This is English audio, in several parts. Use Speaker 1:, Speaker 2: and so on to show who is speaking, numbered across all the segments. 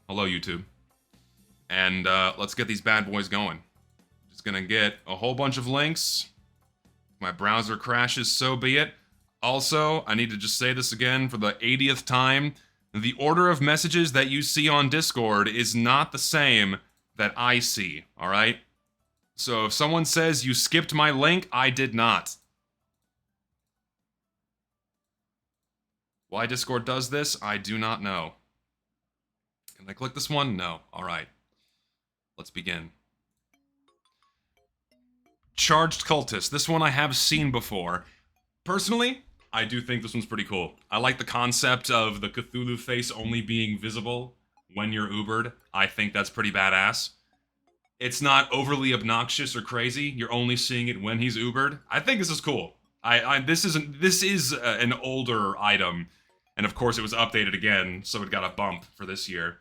Speaker 1: Hello, YouTube. And let's get these bad boys going. Just gonna get a whole bunch of links. If my browser crashes, so be it. Also, I need to just say this again for the 80th time. The order of messages that you see on Discord is not the same that I see, alright? So if someone says you skipped my link, I did not. Why Discord does this, I do not know. Can I click this one? No. Alright. Let's begin. Charged Cultist. This one I have seen before. Personally, I do think this one's pretty cool. I like the concept of the Cthulhu face only being visible when you're Ubered. I think that's pretty badass. It's not overly obnoxious or crazy. You're only seeing it when he's Ubered. I think this is cool. This is an older item, and of course it was updated again, so it got a bump for this year.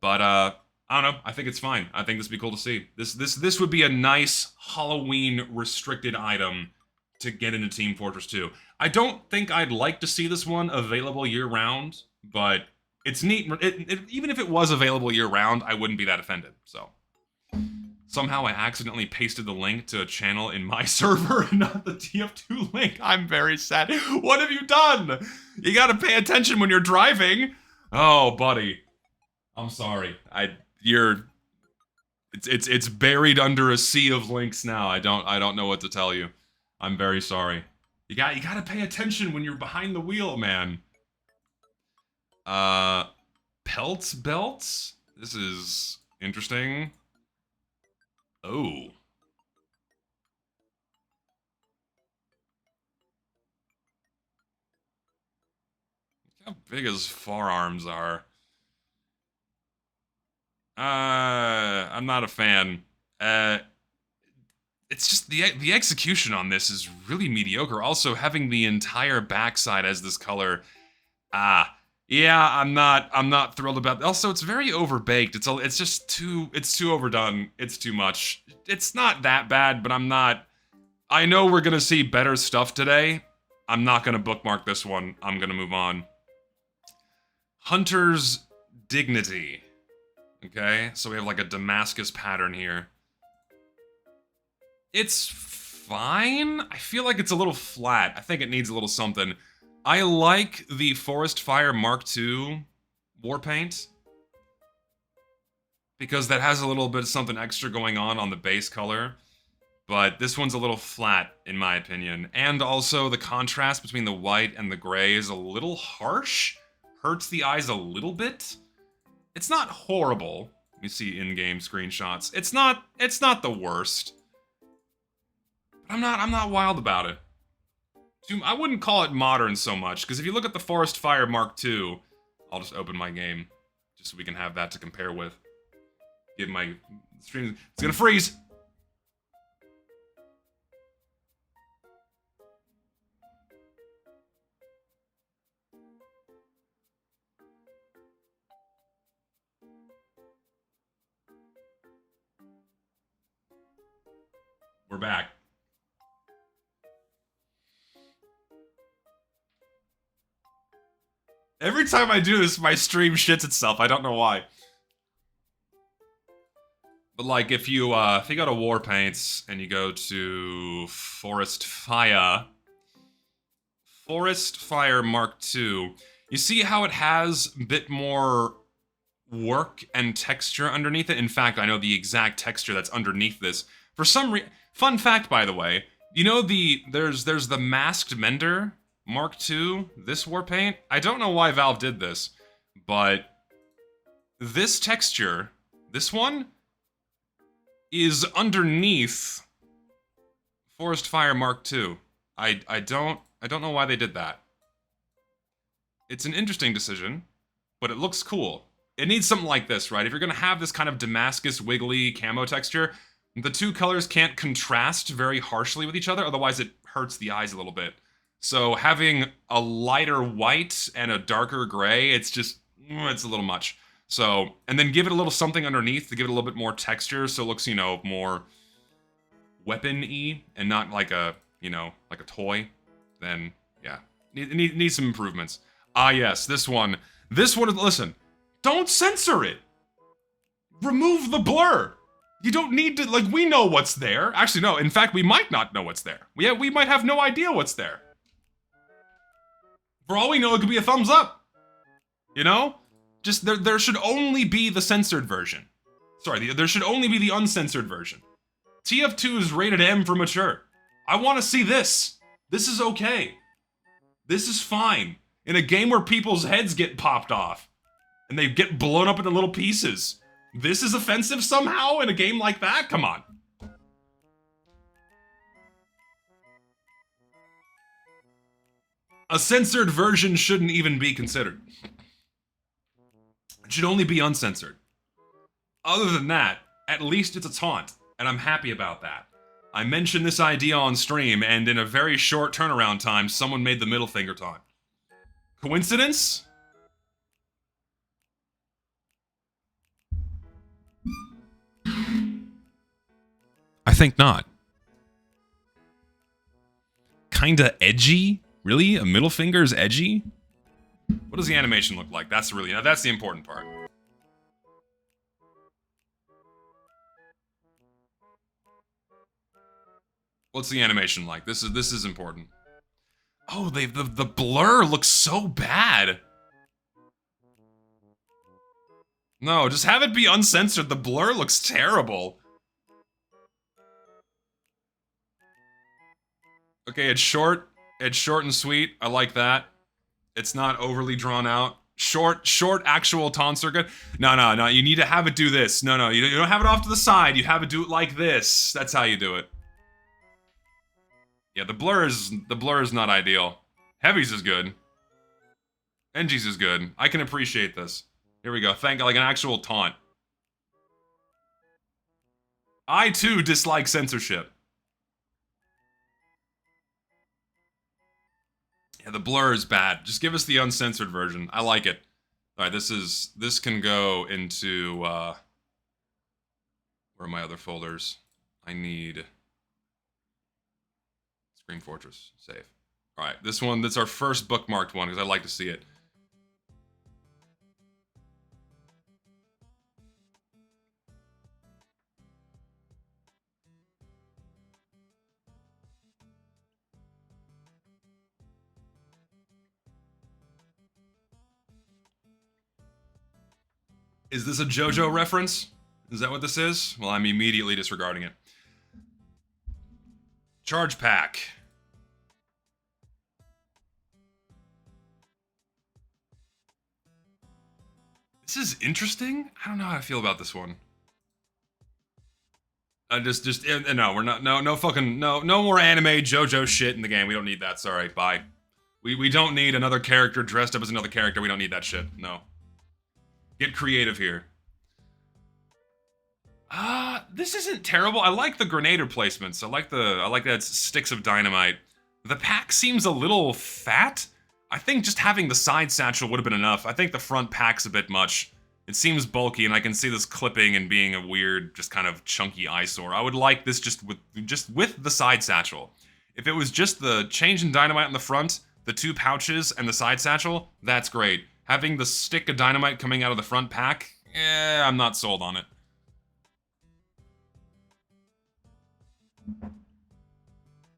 Speaker 1: But I don't know. I think it's fine. I think this would be cool to see. This would be a nice Halloween restricted item to get into Team Fortress 2. I don't think I'd like to see this one available year-round, but it's neat. Even if it was available year-round, I wouldn't be that offended, so. Somehow I accidentally pasted the link to a channel in my server and not the TF2 link. I'm very sad. What have you done? You gotta pay attention when you're driving. Oh, buddy. I'm sorry. It's buried under a sea of links now. I don't know what to tell you. I'm very sorry. You gotta pay attention when you're behind the wheel, man. Pelts belts? This is interesting. Oh. How big his forearms are. I'm not a fan. It's just the execution on this is really mediocre. Also, having the entire backside as this color, yeah, I'm not thrilled about that. Also, it's very overbaked. It's just too overdone. It's too much. It's not that bad, but I know we're gonna see better stuff today. I'm not gonna bookmark this one. I'm gonna move on. Hunter's Dignity. Okay, so we have like a Damascus pattern here. It's fine. I feel like it's a little flat. I think it needs a little something. I like the Forest Fire Mark II war paint, because that has a little bit of something extra going on the base color, but this one's a little flat, in my opinion. And also, the contrast between the white and the gray is a little harsh. Hurts the eyes a little bit. It's not horrible. You see in-game screenshots. It's not the worst. But I'm not wild about it. I wouldn't call it modern so much, because if you look at the Forest Fire Mark II, I'll just open my game, just so we can have that to compare with. Give my stream. It's gonna freeze! We're back. Every time I do this, my stream shits itself. I don't know why. But like, if you go to War Paints and you go to Forest Fire Mark II, you see how it has a bit more work and texture underneath it? In fact, I know the exact texture that's underneath this. For some reason, fun fact, by the way, you know there's the Masked Mender Mark II, this war paint. I don't know why Valve did this, but this texture, this one, is underneath Forest Fire Mark II. I don't know why they did that. It's an interesting decision, but it looks cool. It needs something like this, right? If you're gonna have this kind of Damascus wiggly camo texture, the two colors can't contrast very harshly with each other, otherwise it hurts the eyes a little bit. So having a lighter white and a darker gray, it's a little much. So, and then give it a little something underneath to give it a little bit more texture, so it looks, you know, more weapon-y and not like a, you know, like a toy. Then, yeah, need some improvements. Ah, yes, this one, listen, don't censor it. Remove the blur. You don't need to, like, we know what's there. Actually, no, in fact, we might not know what's there. We might have no idea what's there. For all we know, it could be a thumbs up. You know? Just, there should only be the censored version. Sorry, there should only be the uncensored version. TF2 is rated M for mature. I want to see this. This is okay. This is fine. In a game where people's heads get popped off. And they get blown up into little pieces. This is offensive somehow in a game like that? Come on. A censored version shouldn't even be considered. It should only be uncensored. Other than that, at least it's a taunt, and I'm happy about that. I mentioned this idea on stream, and in a very short turnaround time, someone made the middle finger taunt. Coincidence? I think not. Kinda edgy? Really? A middle finger is edgy? What does the animation look like? That's the important part. What's the animation like? This is important. Oh, the blur looks so bad. No, just have it be uncensored. The blur looks terrible. Okay, it's short and sweet. I like that. It's not overly drawn out. Short actual taunts are good. No, you need to have it do this. No, you don't have it off to the side. You have it do it like this. That's how you do it. Yeah, the blur is not ideal. Heavies is good. NG's is good. I can appreciate this. Here we go. Like an actual taunt. I too dislike censorship. Yeah, the blur is bad. Just give us the uncensored version. I like it. Alright, this can go into, where are my other folders? I need Scream Fortress. Save. Alright, this one, that's our first bookmarked one, because I like to see it. Is this a JoJo reference? Is that what this is? Well, I'm immediately disregarding it. Charge pack. This is interesting. I don't know how I feel about this one. No, we're not, no fucking, no more anime JoJo shit in the game. We don't need that, sorry, bye. We don't need another character dressed up as another character. We don't need that shit, no. Get creative here. This isn't terrible. I like the grenade replacements. I like that sticks of dynamite. The pack seems a little fat. I think just having the side satchel would have been enough. I think the front pack's a bit much. It seems bulky, and I can see this clipping and being a weird, just kind of chunky eyesore. I would like this just with the side satchel. If it was just the change in dynamite in the front, the two pouches, and the side satchel, that's great. Having the stick of dynamite coming out of the front pack, I'm not sold on it.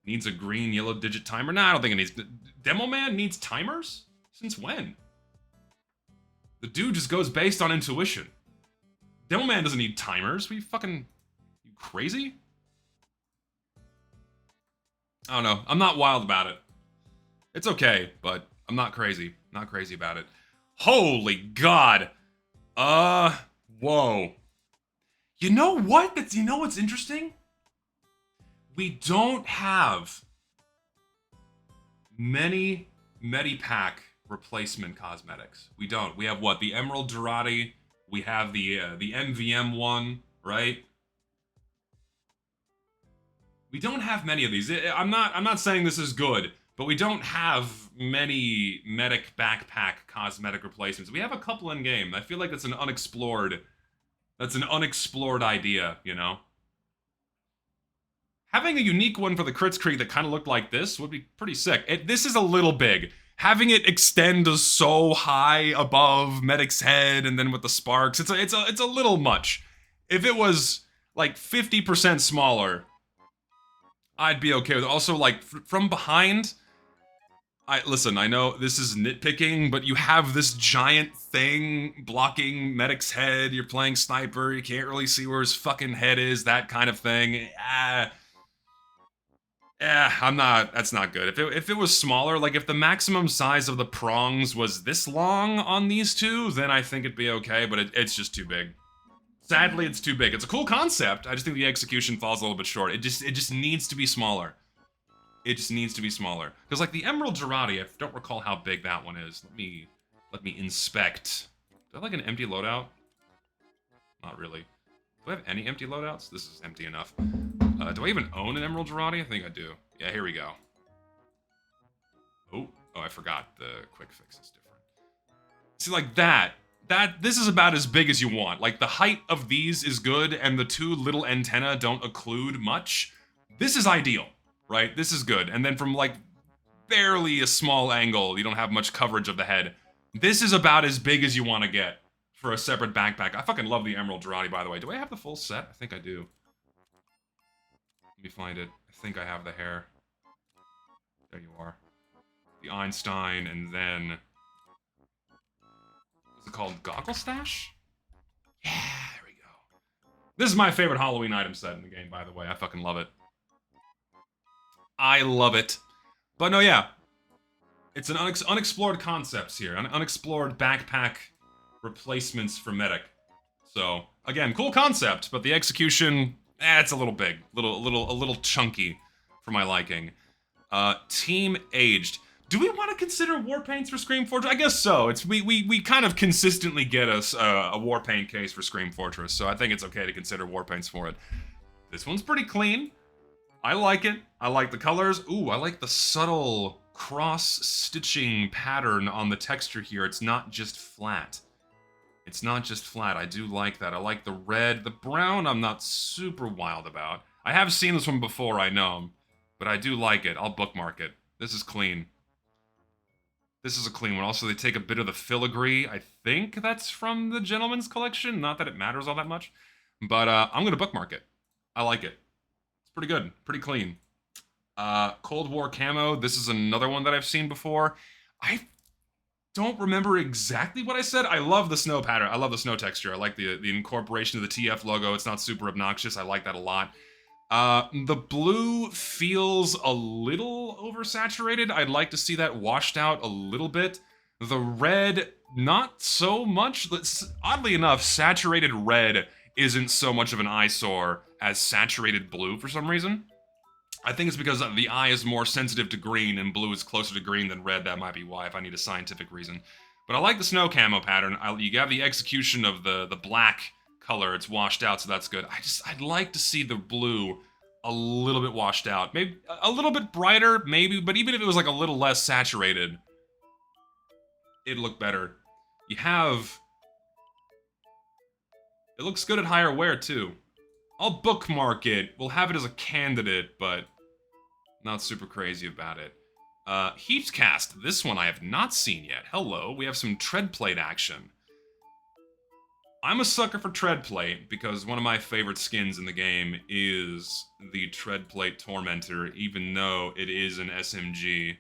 Speaker 1: Needs a green, yellow digit timer? Nah, I don't think it needs... Demo Man needs timers? Since when? The dude just goes based on intuition. Demo Man doesn't need timers. You crazy? I don't know. I'm not wild about it. It's okay, but I'm not crazy. Not crazy about it. Holy God. Whoa. You know what? You know what's interesting? We don't have many Medipack replacement cosmetics. We don't. We have what? The Emerald Durati. We have the MVM one, right? We don't have many of these. I'm not saying this is good, but we don't have many medic backpack cosmetic replacements. We have a couple in game. I feel like that's an unexplored idea, you know? Having a unique one for the Crits Creek that kind of looked like this would be pretty sick. This is a little big. Having it extend so high above Medic's head and then with the sparks, it's a little much. If it was like 50% smaller, I'd be okay with it. Also, like, from behind, listen, I know this is nitpicking, but you have this giant thing blocking Medic's head. You're playing sniper. You can't really see where his fucking head is. That kind of thing. I'm not. That's not good. If it was smaller, like if the maximum size of the prongs was this long on these two, then I think it'd be okay. But it's just too big. Sadly, it's too big. It's a cool concept. I just think the execution falls a little bit short. It just needs to be smaller. It just needs to be smaller. Because like the Emerald Girardi, I don't recall how big that one is. Let me inspect. Do I have like an empty loadout? Not really. Do I have any empty loadouts? This is empty enough. Do I even own an Emerald Girardi? I think I do. Yeah, here we go. Oh, I forgot the quick fix is different. See, like this is about as big as you want. Like, the height of these is good, and the two little antennae don't occlude much. This is ideal, right? This is good. And then from, like, barely a small angle, you don't have much coverage of the head. This is about as big as you want to get for a separate backpack. I fucking love the Emerald Girardi, by the way. Do I have the full set? I think I do. Let me find it. I think I have the hair. There you are. The Einstein, and then... Is it called Goggle Stash? Yeah, there we go. This is my favorite Halloween item set in the game, by the way. I fucking love it. I love it. But no, yeah. It's an unexplored concepts here. Unexplored backpack replacements for Medic. So, again, cool concept, but the execution, it's a little big. A little chunky for my liking. Team aged. Do we want to consider war paints for Scream Fortress? I guess so. We kind of consistently get us a war paint case for Scream Fortress, so I think it's okay to consider war paints for it. This one's pretty clean. I like it. I like the colors. Ooh, I like the subtle cross-stitching pattern on the texture here. It's not just flat. It's not just flat. I do like that. I like the red. The brown I'm not super wild about. I have seen this one before, I know. But I do like it. I'll bookmark it. This is clean. This is a clean one. Also, they take a bit of the filigree. I think that's from the Gentleman's Collection. Not that it matters all that much. But I'm going to bookmark it. I like it. It's pretty good. Pretty clean. Cold War camo. This is another one that I've seen before. I don't remember exactly what I said. I love the snow pattern. I love the snow texture. I like the incorporation of the TF logo. It's not super obnoxious. I like that a lot. The blue feels a little oversaturated. I'd like to see that washed out a little bit. The red, not so much. Oddly enough, saturated red isn't so much of an eyesore as saturated blue for some reason. I think it's because the eye is more sensitive to green and blue is closer to green than red. That might be why, if I need a scientific reason. But I like the snow camo pattern. You have the execution of the black color. It's washed out, so that's good. I'd like to see the blue a little bit washed out. Maybe a little bit brighter, maybe, but even if it was like a little less saturated, it'd look better. You have... It looks good at higher wear, too. I'll bookmark it. We'll have it as a candidate, but not super crazy about it. Heatcast. This one I have not seen yet. Hello. We have some treadplate action. I'm a sucker for treadplate because one of my favorite skins in the game is the treadplate Tormentor, even though it is an SMG.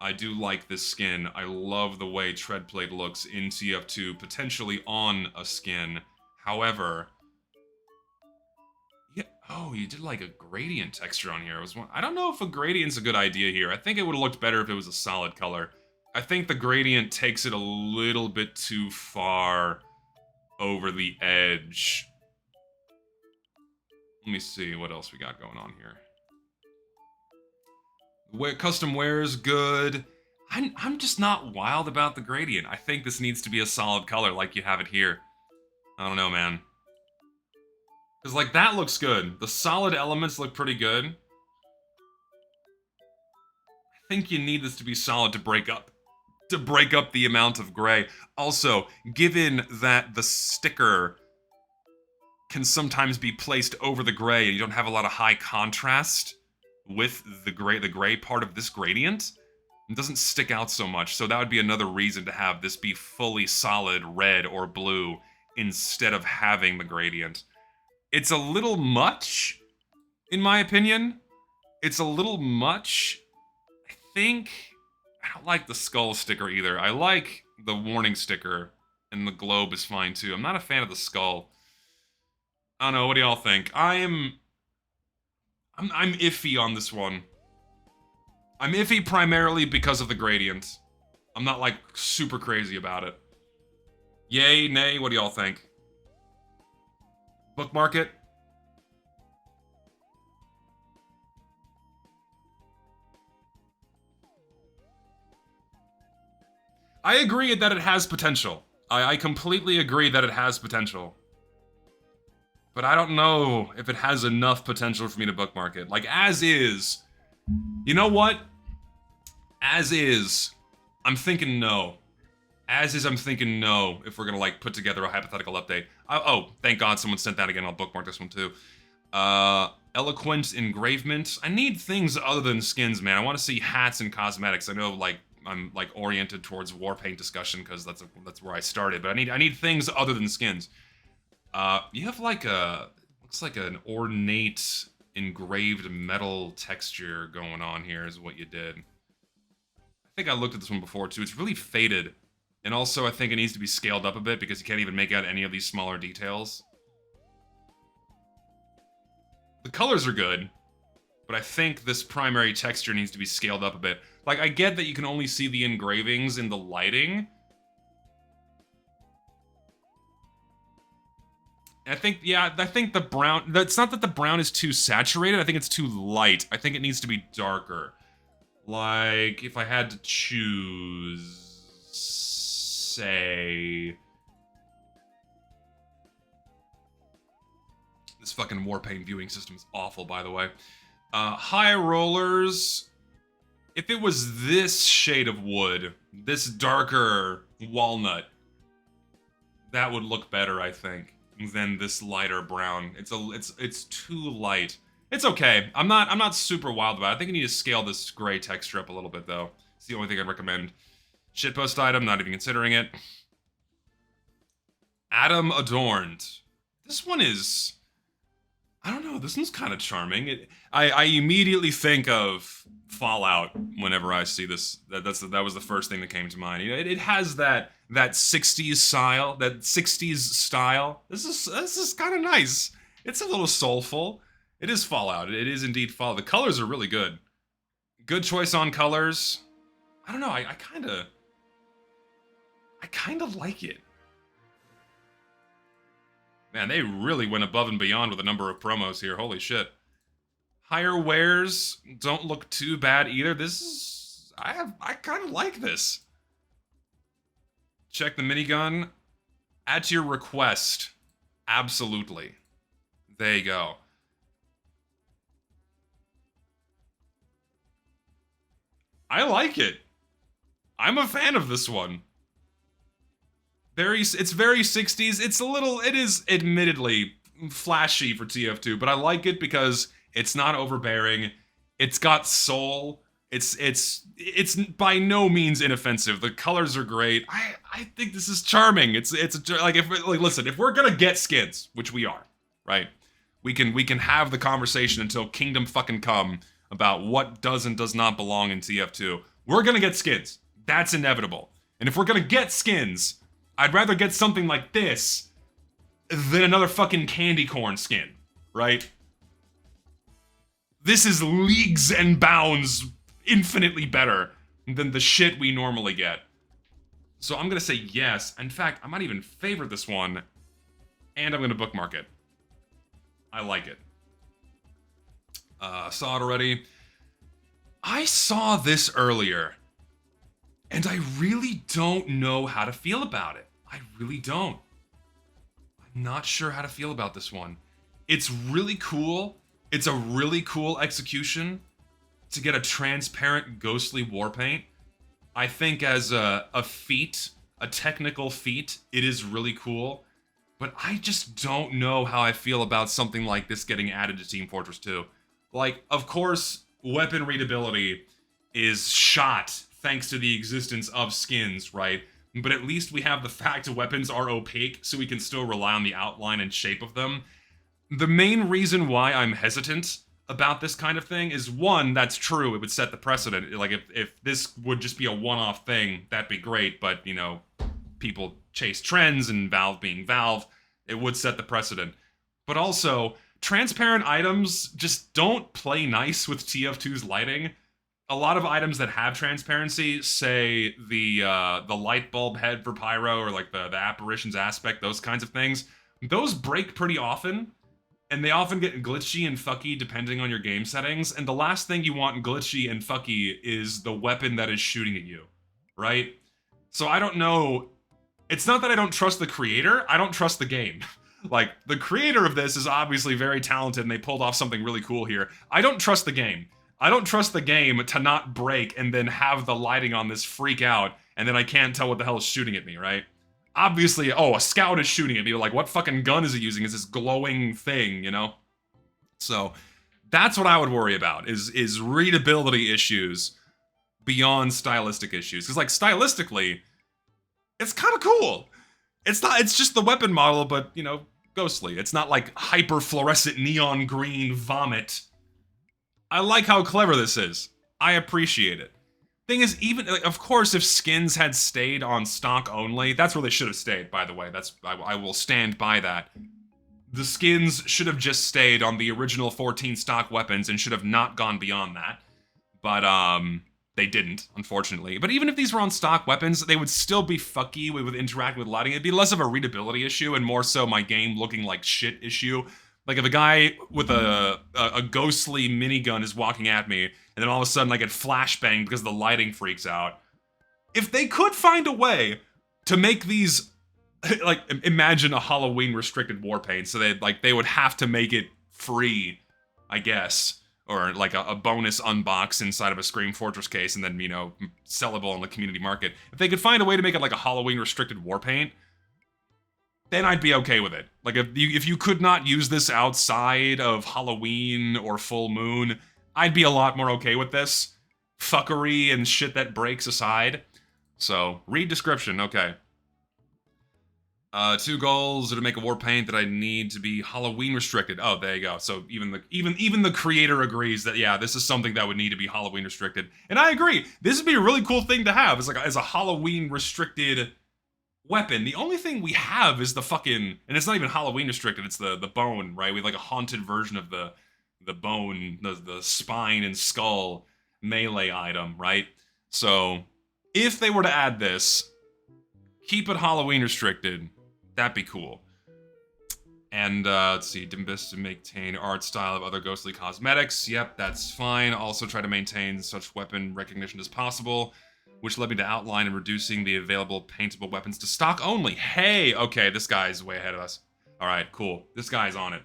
Speaker 1: I do like this skin. I love the way treadplate looks in TF2, potentially on a skin. However... Yeah, oh, you did like a gradient texture on here. I don't know if a gradient's a good idea here. I think it would have looked better if it was a solid color. I think the gradient takes it a little bit too far over the edge. Let me see what else we got going on here. Custom wear is good. I'm just not wild about the gradient. I think this needs to be a solid color like you have it here. I don't know, man. Because, like, that looks good. The solid elements look pretty good. I think you need this to be solid to break up. To break up the amount of gray. Also, given that the sticker can sometimes be placed over the gray and you don't have a lot of high contrast with the gray part of this gradient, it doesn't stick out so much. So that would be another reason to have this be fully solid red or blue instead of having the gradient. It's a little much, in my opinion. It's a little much. I think I don't like the skull sticker either. I like the warning sticker, and the globe is fine too. I'm not a fan of the skull. I don't know. What do y'all think? I'm iffy on this one. I'm iffy primarily because of the gradient. I'm not like super crazy about it. Yay, nay, what do y'all think? Bookmark it? I agree that it has potential. I completely agree that it has potential. But I don't know if it has enough potential for me to bookmark it. Like, as is. You know what? As is, I'm thinking no. As is, I'm thinking no, if we're gonna, like, put together a hypothetical update. Oh, thank God someone sent that again. I'll bookmark this one, too. Eloquent engravement. I need things other than skins, man. I want to see hats and cosmetics. I know, like, I'm, like, oriented towards war paint discussion, because that's where I started. But I need things other than skins. You have, like, looks like an ornate engraved metal texture going on here is what you did. I think I looked at this one before, too. It's really faded. And also, I think it needs to be scaled up a bit because you can't even make out any of these smaller details. The colors are good, but I think this primary texture needs to be scaled up a bit. Like, I get that you can only see the engravings in the lighting. I think, yeah, I think the brown... It's not that the brown is too saturated, I think it's too light. I think it needs to be darker. Like, if I had to choose... Say... This fucking Warpaint viewing system is awful, by the way. High rollers... If it was this shade of wood, this darker walnut, that would look better, I think, than this lighter brown. It's too light. It's okay. I'm not super wild about it. I think I need to scale this gray texture up a little bit, though. It's the only thing I'd recommend. Shitpost item, not even considering it. Atom adorned. This one is... I don't know, this one's kind of charming. I immediately think of Fallout whenever I see this. That was the first thing that came to mind. You know, it has that 60s style, This is kind of nice. It's a little soulful. It is Fallout. It is indeed Fallout. The colors are really good. Good choice on colors. I don't know. I kind of like it. Man, they really went above and beyond with the number of promos here. Holy shit. Higher wares don't look too bad either. This is... I kind of like this. Check the minigun. At your request. Absolutely. There you go. I like it. I'm a fan of this one. It's very 60s. It is admittedly flashy for TF2, but I like it because it's not overbearing. It's got soul. It's by no means inoffensive. The colors are great. I think this is charming. Listen, if we're gonna get skins, which we are, right? We can have the conversation until kingdom fucking come about what does and does not belong in TF2. We're gonna get skins. That's inevitable. And if we're gonna get skins, I'd rather get something like this than another fucking candy corn skin, right? This is leagues and bounds infinitely better than the shit we normally get. So I'm gonna say yes. In fact, I might even favor this one, and I'm gonna bookmark it. I like it. Saw it already. I saw this earlier, and I really don't know how to feel about it. I really don't. I'm not sure how to feel about this one. It's really cool. It's a really cool execution to get a transparent ghostly war paint. I think as a feat, a technical feat, it is really cool. But I just don't know how I feel about something like this getting added to Team Fortress 2. Like, of course, weapon readability is shot thanks to the existence of skins, right? but at least we have the fact weapons are opaque, so we can still rely on the outline and shape of them. The main reason why I'm hesitant about this kind of thing is, one, that's true, it would set the precedent. Like, if this would just be a one-off thing, that'd be great, but, you know, people chase trends, and Valve being Valve, it would set the precedent. But also, transparent items just don't play nice with TF2's lighting. A lot of items that have transparency, say the light bulb head for Pyro, or like the apparitions aspect, those kinds of things, those break pretty often, and they often get glitchy and fucky depending on your game settings, and the last thing you want glitchy and fucky is the weapon that is shooting at you, right? So I don't know. It's not that I don't trust the creator, I don't trust the game. Like, the creator of this is obviously very talented and they pulled off something really cool here. I don't trust the game. I don't trust the game to not break and then have the lighting on this freak out, and then I can't tell what the hell is shooting at me, right? Obviously, oh, a scout is shooting at me. Like, what fucking gun is he using? Is this glowing thing, you know? So, that's what I would worry about, is readability issues beyond stylistic issues. Because, like, stylistically, it's kind of cool. It's just the weapon model, but, you know, ghostly. It's not like hyper fluorescent neon green vomit. I like how clever this is. I appreciate it. Thing is, even, like, of course, if skins had stayed on stock only, that's where they should have stayed, by the way. I will stand by that. The skins should have just stayed on the original 14 stock weapons and should have not gone beyond that. But, they didn't, unfortunately. But even if these were on stock weapons, they would still be fucky with interacting with lighting. It'd be less of a readability issue and more so my game looking like shit issue. Like, if a guy with a ghostly minigun is walking at me, and then all of a sudden I get flashbanged because the lighting freaks out. If they could find a way to make these, like, imagine a Halloween restricted war paint, so they would have to make it free, I guess. Or like a bonus unbox inside of a Scream Fortress case, and then, you know, sellable on the community market. If they could find a way to make it like a Halloween restricted war paint, then I'd be okay with it. Like, if you could not use this outside of Halloween or full moon, I'd be a lot more okay with this. Fuckery and shit that breaks aside. So, read description, okay. 2 goals are to make a war paint that I need to be Halloween restricted. Oh, there you go. So even the creator agrees that, yeah, this is something that would need to be Halloween restricted. And I agree. This would be a really cool thing to have as a Halloween restricted weapon. The only thing we have is the fucking, and it's not even Halloween restricted, it's the bone, right? We have like a haunted version of the bone, the spine and skull melee item, right? So if they were to add this, keep it Halloween restricted, that'd be cool. And, let's see, Dimbus to maintain art style of other ghostly cosmetics. Yep, that's fine. Also try to maintain such weapon recognition as possible, which led me to outline and reducing the available paintable weapons to stock only. Hey, okay, this guy's way ahead of us. All right, cool. This guy's on it.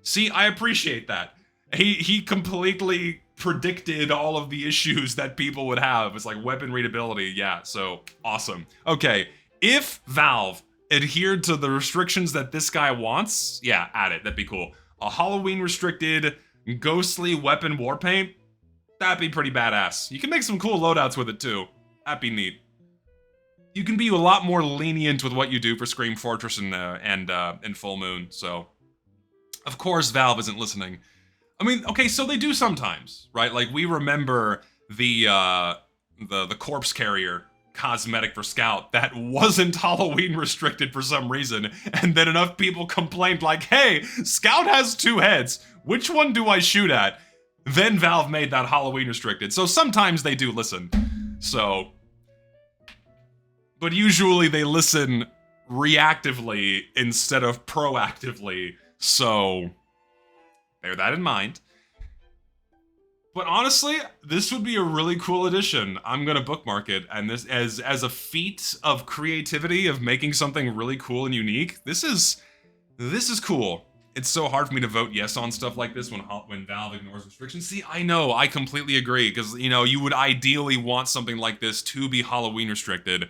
Speaker 1: See, I appreciate that. He completely predicted all of the issues that people would have. It's like weapon readability, yeah, so awesome. Okay, if Valve adhered to the restrictions that this guy wants, yeah, add it, that'd be cool. A Halloween restricted ghostly weapon war paint, that'd be pretty badass. You can make some cool loadouts with it too. That'd be neat. You can be a lot more lenient with what you do for Scream Fortress and Full Moon, so. Of course Valve isn't listening. I mean, okay, so they do sometimes, right? Like, we remember the corpse carrier cosmetic for Scout that wasn't Halloween restricted for some reason, and then enough people complained like, hey, Scout has 2 heads, which one do I shoot at? Then Valve made that Halloween restricted, so sometimes they do listen. So, but usually they listen reactively instead of proactively, so bear that in mind. But honestly, this would be a really cool addition. I'm gonna bookmark it, and this as a feat of creativity of making something really cool and unique. This is cool. It's so hard for me to vote yes on stuff like this when Valve ignores restrictions. See, I know, I completely agree, because, you know, you would ideally want something like this to be Halloween restricted.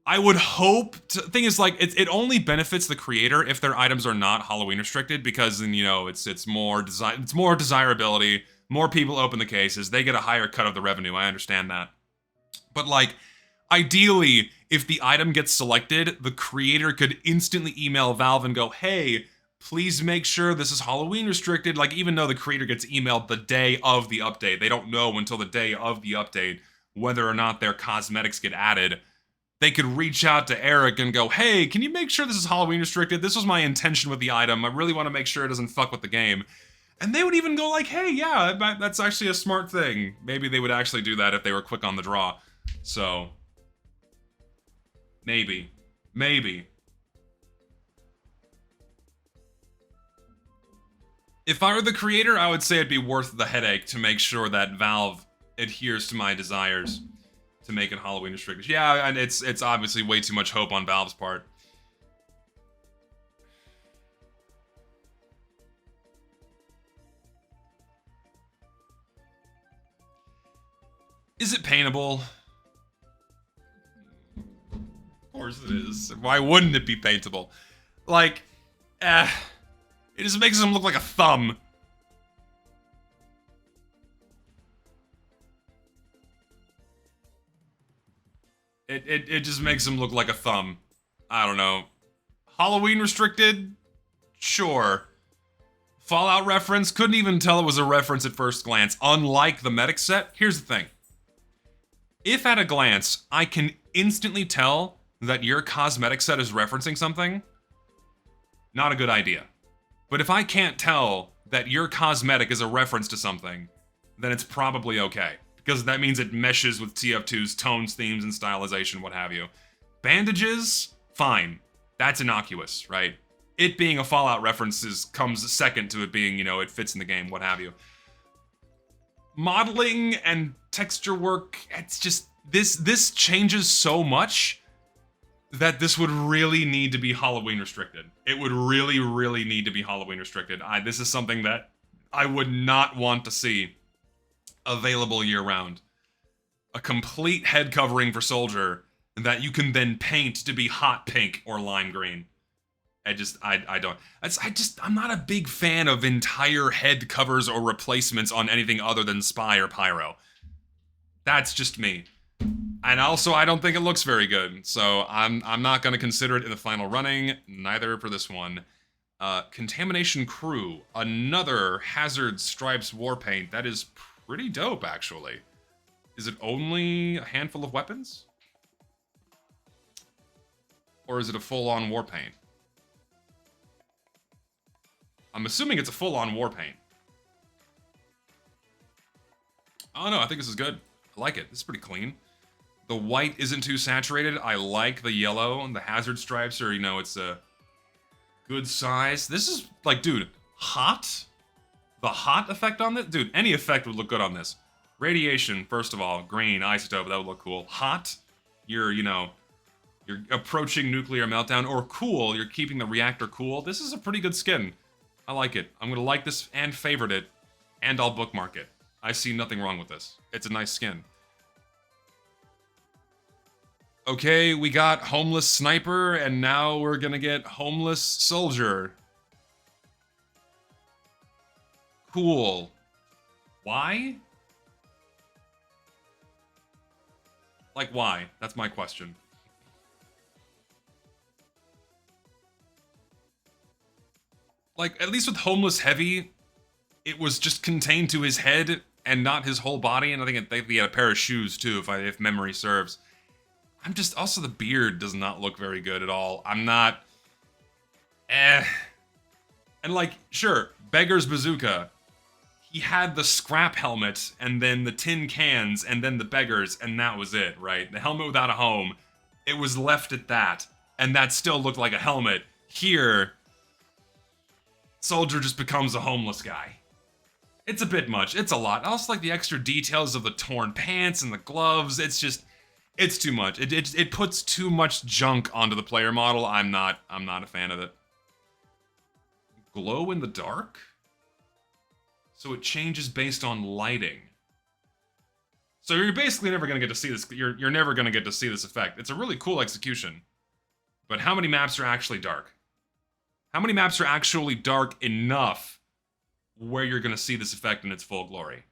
Speaker 1: I would hope thing is, like, it only benefits the creator if their items are not Halloween restricted, because then, you know, it's more desirability, more people open the cases, they get a higher cut of the revenue. I understand that. But, like, Ideally, if the item gets selected, the creator could instantly email Valve and go, hey, please make sure this is Halloween restricted. Like, even though the creator gets emailed the day of the update, they don't know until the day of the update whether or not their cosmetics get added. They could reach out to Eric and go, hey, can you make sure this is Halloween restricted? This was my intention with the item. I really want to make sure it doesn't fuck with the game. And they would even go like, hey, yeah, that's actually a smart thing. Maybe they would actually do that if they were quick on the draw. So, maybe. Maybe. If I were the creator, I would say it'd be worth the headache to make sure that Valve adheres to my desires to make it Halloween restricted. Yeah, and it's obviously way too much hope on Valve's part. Is it paintable? Of course it is. Why wouldn't it be paintable? Like, it just makes him look like a thumb. It just makes him look like a thumb. I don't know. Halloween restricted? Sure. Fallout reference? Couldn't even tell it was a reference at first glance. Unlike the medic set, here's the thing. If at a glance, I can instantly tell that your cosmetic set is referencing something, not a good idea. But if I can't tell that your cosmetic is a reference to something, then it's probably okay. Because that means it meshes with TF2's tones, themes, and stylization, what have you. Bandages? Fine. That's innocuous, right? It being a Fallout reference comes second to it being, you know, it fits in the game, what have you. Modeling and texture work, it's just, this changes so much that this would really need to be Halloween restricted. It would really, really need to be Halloween restricted. This is something that I would not want to see available year-round. A complete head covering for Soldier that you can then paint to be hot pink or lime green. I'm not a big fan of entire head covers or replacements on anything other than Spy or Pyro. That's just me. And also, I don't think it looks very good, so I'm not going to consider it in the final running, neither for this one. Contamination Crew, another Hazard Stripes war paint. That is pretty dope, actually. Is it only a handful of weapons? Or is it a full-on war paint? I'm assuming it's a full-on war paint. Oh no, I think this is good. I like it. This is pretty clean. The white isn't too saturated. I like the yellow, and the hazard stripes are, you know, it's a good size. This is, like, dude, hot? The hot effect on this? Dude, any effect would look good on this. Radiation, first of all, green, isotope, that would look cool. Hot, you're approaching nuclear meltdown. Or cool, you're keeping the reactor cool. This is a pretty good skin. I like it. I'm gonna like this and favorite it, and I'll bookmark it. I see nothing wrong with this. It's a nice skin. Okay, we got Homeless Sniper, and now we're gonna get Homeless Soldier. Cool. Why? Like, why? That's my question. Like, at least with Homeless Heavy, it was just contained to his head and not his whole body, and I think he had a pair of shoes, too, if memory serves. I'm just... Also, the beard does not look very good at all. I'm not... And, like, sure, Beggar's Bazooka. He had the scrap helmet, and then the tin cans, and then the beggars, and that was it, right? The helmet without a home, it was left at that, and that still looked like a helmet. Here, Soldier just becomes a homeless guy. It's a bit much. It's a lot. I also like the extra details of the torn pants and the gloves. It's just... It's too much. It puts too much junk onto the player model. I'm not a fan of it. Glow in the dark? So it changes based on lighting. So you're basically never gonna get to see this. You're never gonna get to see this effect. It's a really cool execution. But how many maps are actually dark? How many maps are actually dark enough where you're gonna see this effect in its full glory?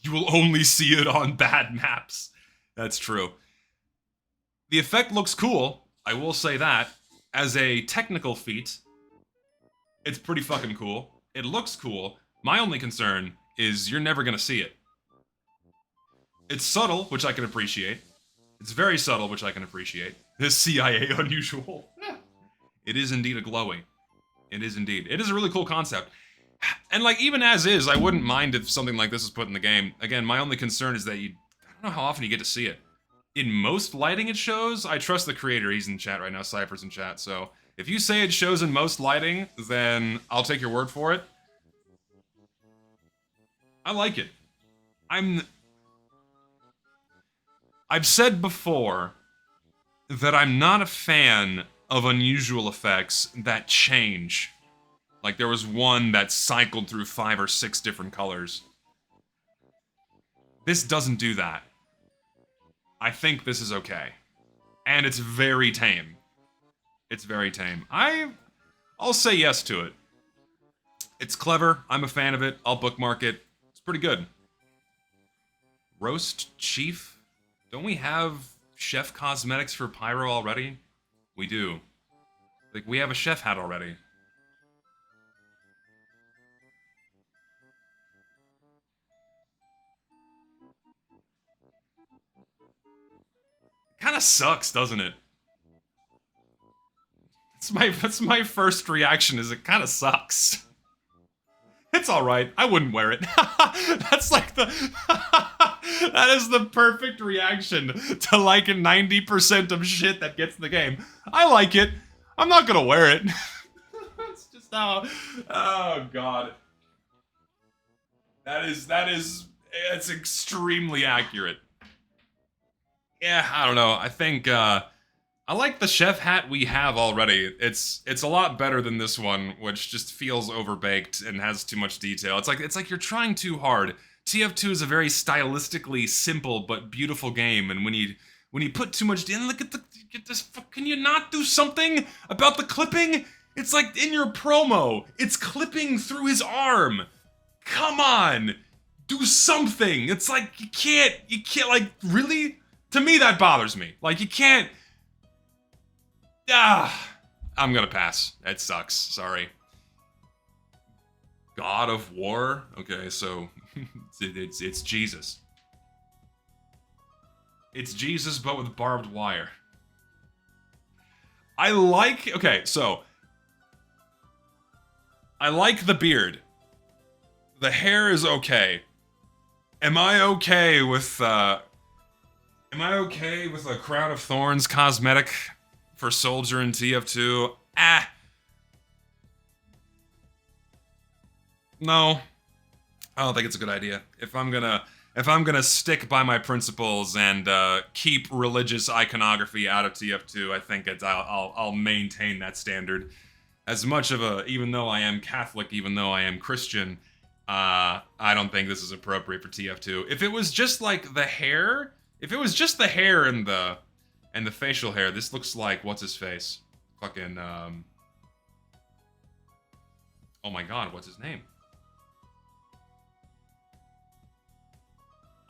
Speaker 1: You will only see it on bad maps. That's true. The effect looks cool, I will say that. As a technical feat, it's pretty fucking cool. It looks cool. My only concern is you're never gonna see it. It's subtle, which I can appreciate. It's very subtle, which I can appreciate. This CIA unusual. It is indeed a glowy. It is indeed. It is a really cool concept. And like, even as is, I wouldn't mind if something like this was put in the game. Again, my only concern is that I don't know how often you get to see it. In most lighting it shows, I trust the creator. He's in chat right now, Cypher's in chat, so if you say it shows in most lighting, then I'll take your word for it. I like it. I've said before that I'm not a fan of unusual effects that change. Like, there was one that cycled through 5 or 6 different colors. This doesn't do that. I think this is okay. And it's very tame. It's very tame. I'll say yes to it. It's clever. I'm a fan of it. I'll bookmark it. It's pretty good. Roast Chief? Don't we have chef cosmetics for Pyro already? We do. Like, we have a chef hat already. Kinda sucks, doesn't it? That's my first reaction, is it kinda sucks. It's alright, I wouldn't wear it. That's like the... that is the perfect reaction to like 90% of shit that gets in the game. I like it. I'm not gonna wear it. That's just how... Oh, God. It's extremely accurate. Yeah, I don't know. I think, I like the chef hat we have already. It's a lot better than this one, which just feels overbaked and has too much detail. It's like you're trying too hard. TF2 is a very stylistically simple but beautiful game, and when you put too much in, look at this. Can you not do something about the clipping? It's like in your promo. It's clipping through his arm. Come on, do something. It's like you can't like, really. To me, that bothers me. Like, you can't... I'm gonna pass. It sucks. Sorry. God of War? Okay, so... it's Jesus. It's Jesus, but with barbed wire. I like... Okay, so... I like the beard. The hair is okay. Am I okay with a Crown of Thorns cosmetic for Soldier in TF2? No. I don't think it's a good idea. If I'm gonna stick by my principles and keep religious iconography out of TF2, I think I'll maintain that standard. As much of a, even though I am Catholic, even though I am Christian, I don't think this is appropriate for TF2. If it was just like the hair, and the facial hair, this looks like, what's his face? Fucking, oh my god, what's his name?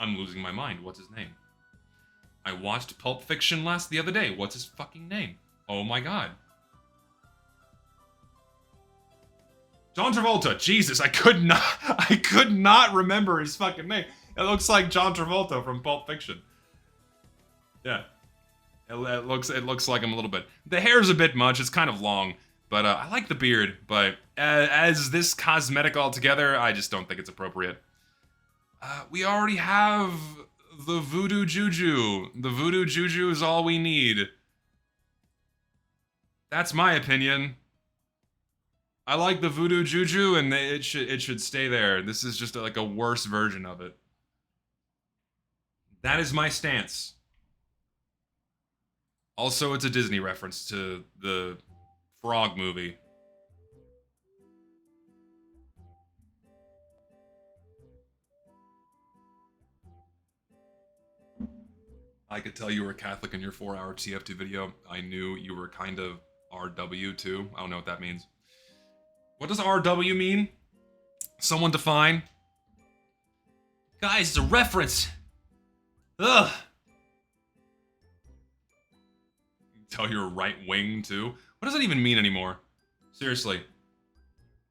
Speaker 1: I'm losing my mind. What's his name? I watched Pulp Fiction the other day. What's his fucking name? Oh my god. John Travolta. Jesus, I could not remember his fucking name. It looks like John Travolta from Pulp Fiction. Yeah. It looks like him a little bit. The hair's a bit much. It's kind of long. But I like the beard. But as this cosmetic altogether, I just don't think it's appropriate. We already have the Voodoo Juju. The Voodoo Juju is all we need. That's my opinion. I like the Voodoo Juju, and it should stay there. This is just like a worse version of it. That is my stance. Also, it's a Disney reference to the Frog movie. I could tell you were Catholic in your 4-hour TF2 video. I knew you were kind of RW too. I don't know what that means. What does RW mean? Someone define?
Speaker 2: Guys, it's a reference. Ugh.
Speaker 1: Tell you're right wing too. What does that even mean anymore? Seriously.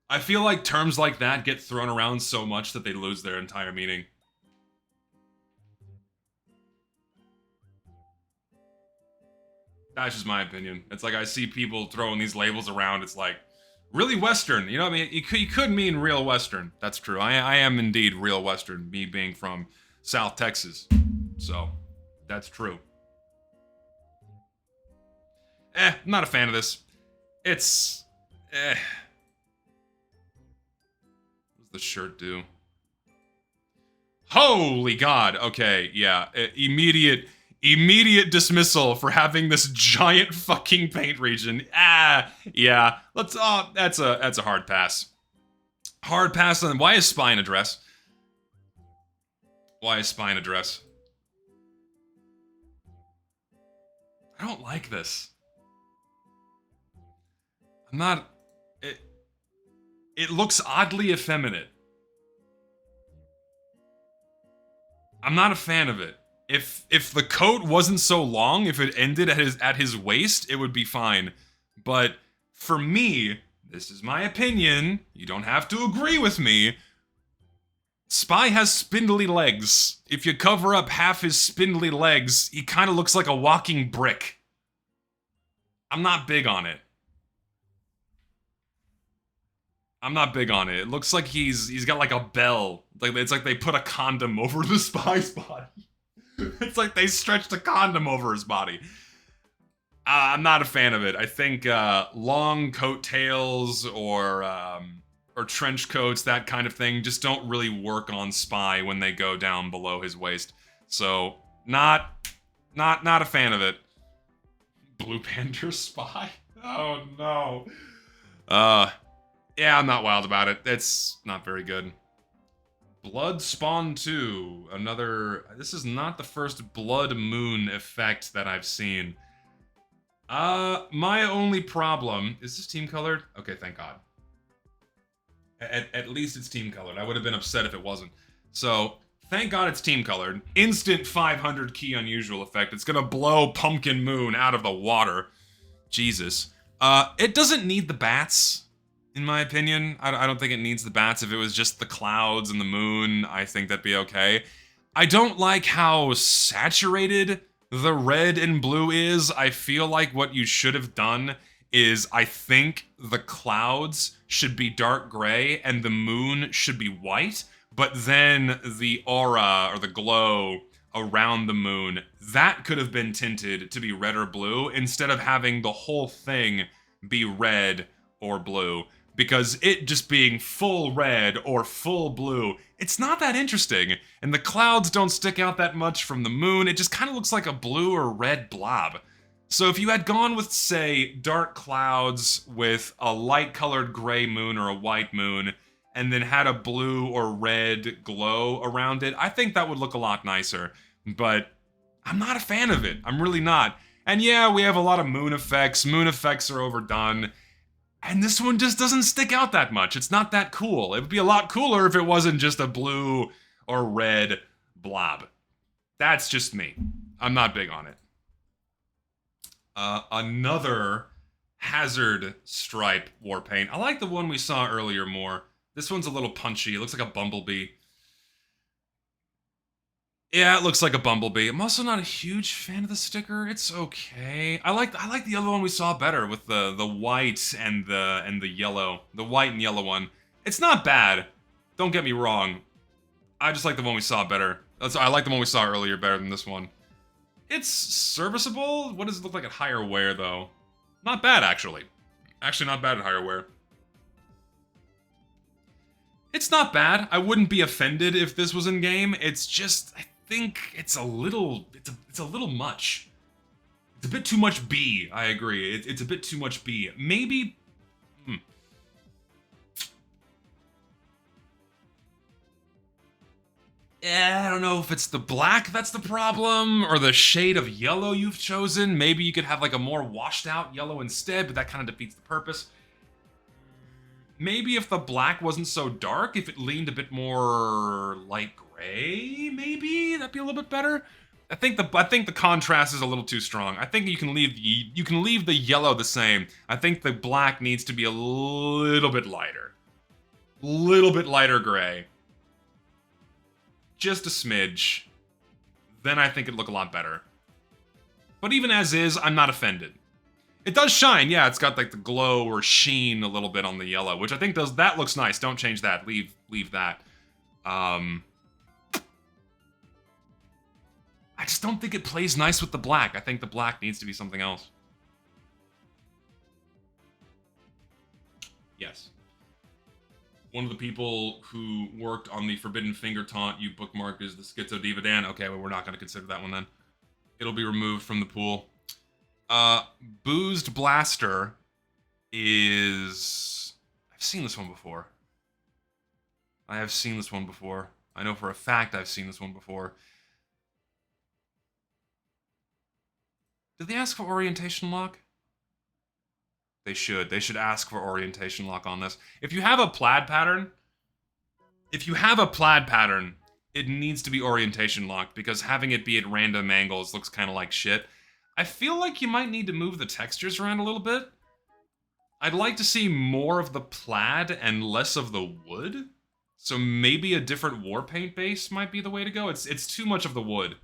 Speaker 1: I feel like terms like that get thrown around so much that they lose their entire meaning. That's just my opinion. It's like I see people throwing these labels around. It's like, really Western. You know what I mean? You could mean real Western. That's true. I am indeed real Western, me being from South Texas. So, that's true. I'm not a fan of this. It's... What does the shirt do? Holy God! Okay, yeah. Immediate dismissal for having this giant fucking paint region. Yeah. Let's. That's a hard pass. Hard pass on. Why is spine a dress? Why is spine a dress? I don't like this. I'm not. It looks oddly effeminate. I'm not a fan of it. If the coat wasn't so long, if it ended at his waist, it would be fine. But for me, this is my opinion. You don't have to agree with me. Spy has spindly legs. If you cover up half his spindly legs, he kind of looks like a walking brick. I'm not big on it. I'm not big on it. It looks like he's got like a bell. Like it's like they put a condom over the spy's body. It's like they stretched a condom over his body. I'm not a fan of it. I think long coattails or trench coats, that kind of thing, just don't really work on Spy when they go down below his waist. So not a fan of it. Blue Panther Spy? Oh no. Yeah, I'm not wild about it. It's not very good. Blood Spawn 2. Another... This is not the first Blood Moon effect that I've seen. My only problem... Is this team colored? Okay, thank God. At least it's team colored. I would have been upset if it wasn't. So, thank God it's team colored. Instant 500 key unusual effect. It's gonna blow Pumpkin Moon out of the water. Jesus. It doesn't need the bats. In my opinion, I don't think it needs the bats. If it was just the clouds and the moon, I think that'd be okay. I don't like how saturated the red and blue is. I feel like what you should have done is I think the clouds should be dark gray and the moon should be white, but then the aura or the glow around the moon, that could have been tinted to be red or blue instead of having the whole thing be red or blue. Because it just being full red or full blue, it's not that interesting. And the clouds don't stick out that much from the moon. It just kind of looks like a blue or red blob. So if you had gone with, say, dark clouds with a light-colored gray moon or a white moon, and then had a blue or red glow around it, I think that would look a lot nicer. But I'm not a fan of it. I'm really not. And yeah, we have a lot of moon effects. Moon effects are overdone. And this one just doesn't stick out that much. It's not that cool. It would be a lot cooler if it wasn't just a blue or red blob. That's just me. I'm not big on it. Another Hazard Stripe war paint. I like the one we saw earlier more. This one's a little punchy. It looks like a bumblebee. Yeah, it looks like a bumblebee. I'm also not a huge fan of the sticker. It's okay. I like the other one we saw better with the white and the yellow. The white and yellow one. It's not bad. Don't get me wrong. I just like the one we saw better. I like the one we saw earlier better than this one. It's serviceable. What does it look like at higher wear though? Not bad actually. Actually not bad at higher wear. It's not bad. I wouldn't be offended if this was in game. It's just I think it's a little much. It's a bit too much B. I agree. It's a bit too much B. Maybe. I don't know if it's the black that's the problem or the shade of yellow you've chosen. Maybe you could have like a more washed out yellow instead, but that kind of defeats the purpose. Maybe if the black wasn't so dark, if it leaned a bit more light gray. gray, maybe? That'd be a little bit better. I think the contrast is a little too strong. I think you can leave the yellow the same. I think the black needs to be a little bit lighter. Little bit lighter gray. Just a smidge. Then I think it'd look a lot better. But even as is, I'm not offended. It does shine, yeah, it's got like the glow or sheen a little bit on the yellow, which I think that looks nice. Don't change that. Leave that. I just don't think it plays nice with the black. I think the black needs to be something else. Yes. One of the people who worked on the Forbidden Finger taunt you bookmark is the Schizo Diva Dan. Okay, well, we're not going to consider that one then. It'll be removed from the pool. Boozed Blaster is... I've seen this one before. I have seen this one before. I know for a fact I've seen this one before. Did they ask for orientation lock? They should. They should ask for orientation lock on this. If you have a plaid pattern, it needs to be orientation locked because having it be at random angles looks kind of like shit. I feel like you might need to move the textures around a little bit. I'd like to see more of the plaid and less of the wood. So maybe a different war paint base might be the way to go. It's too much of the wood.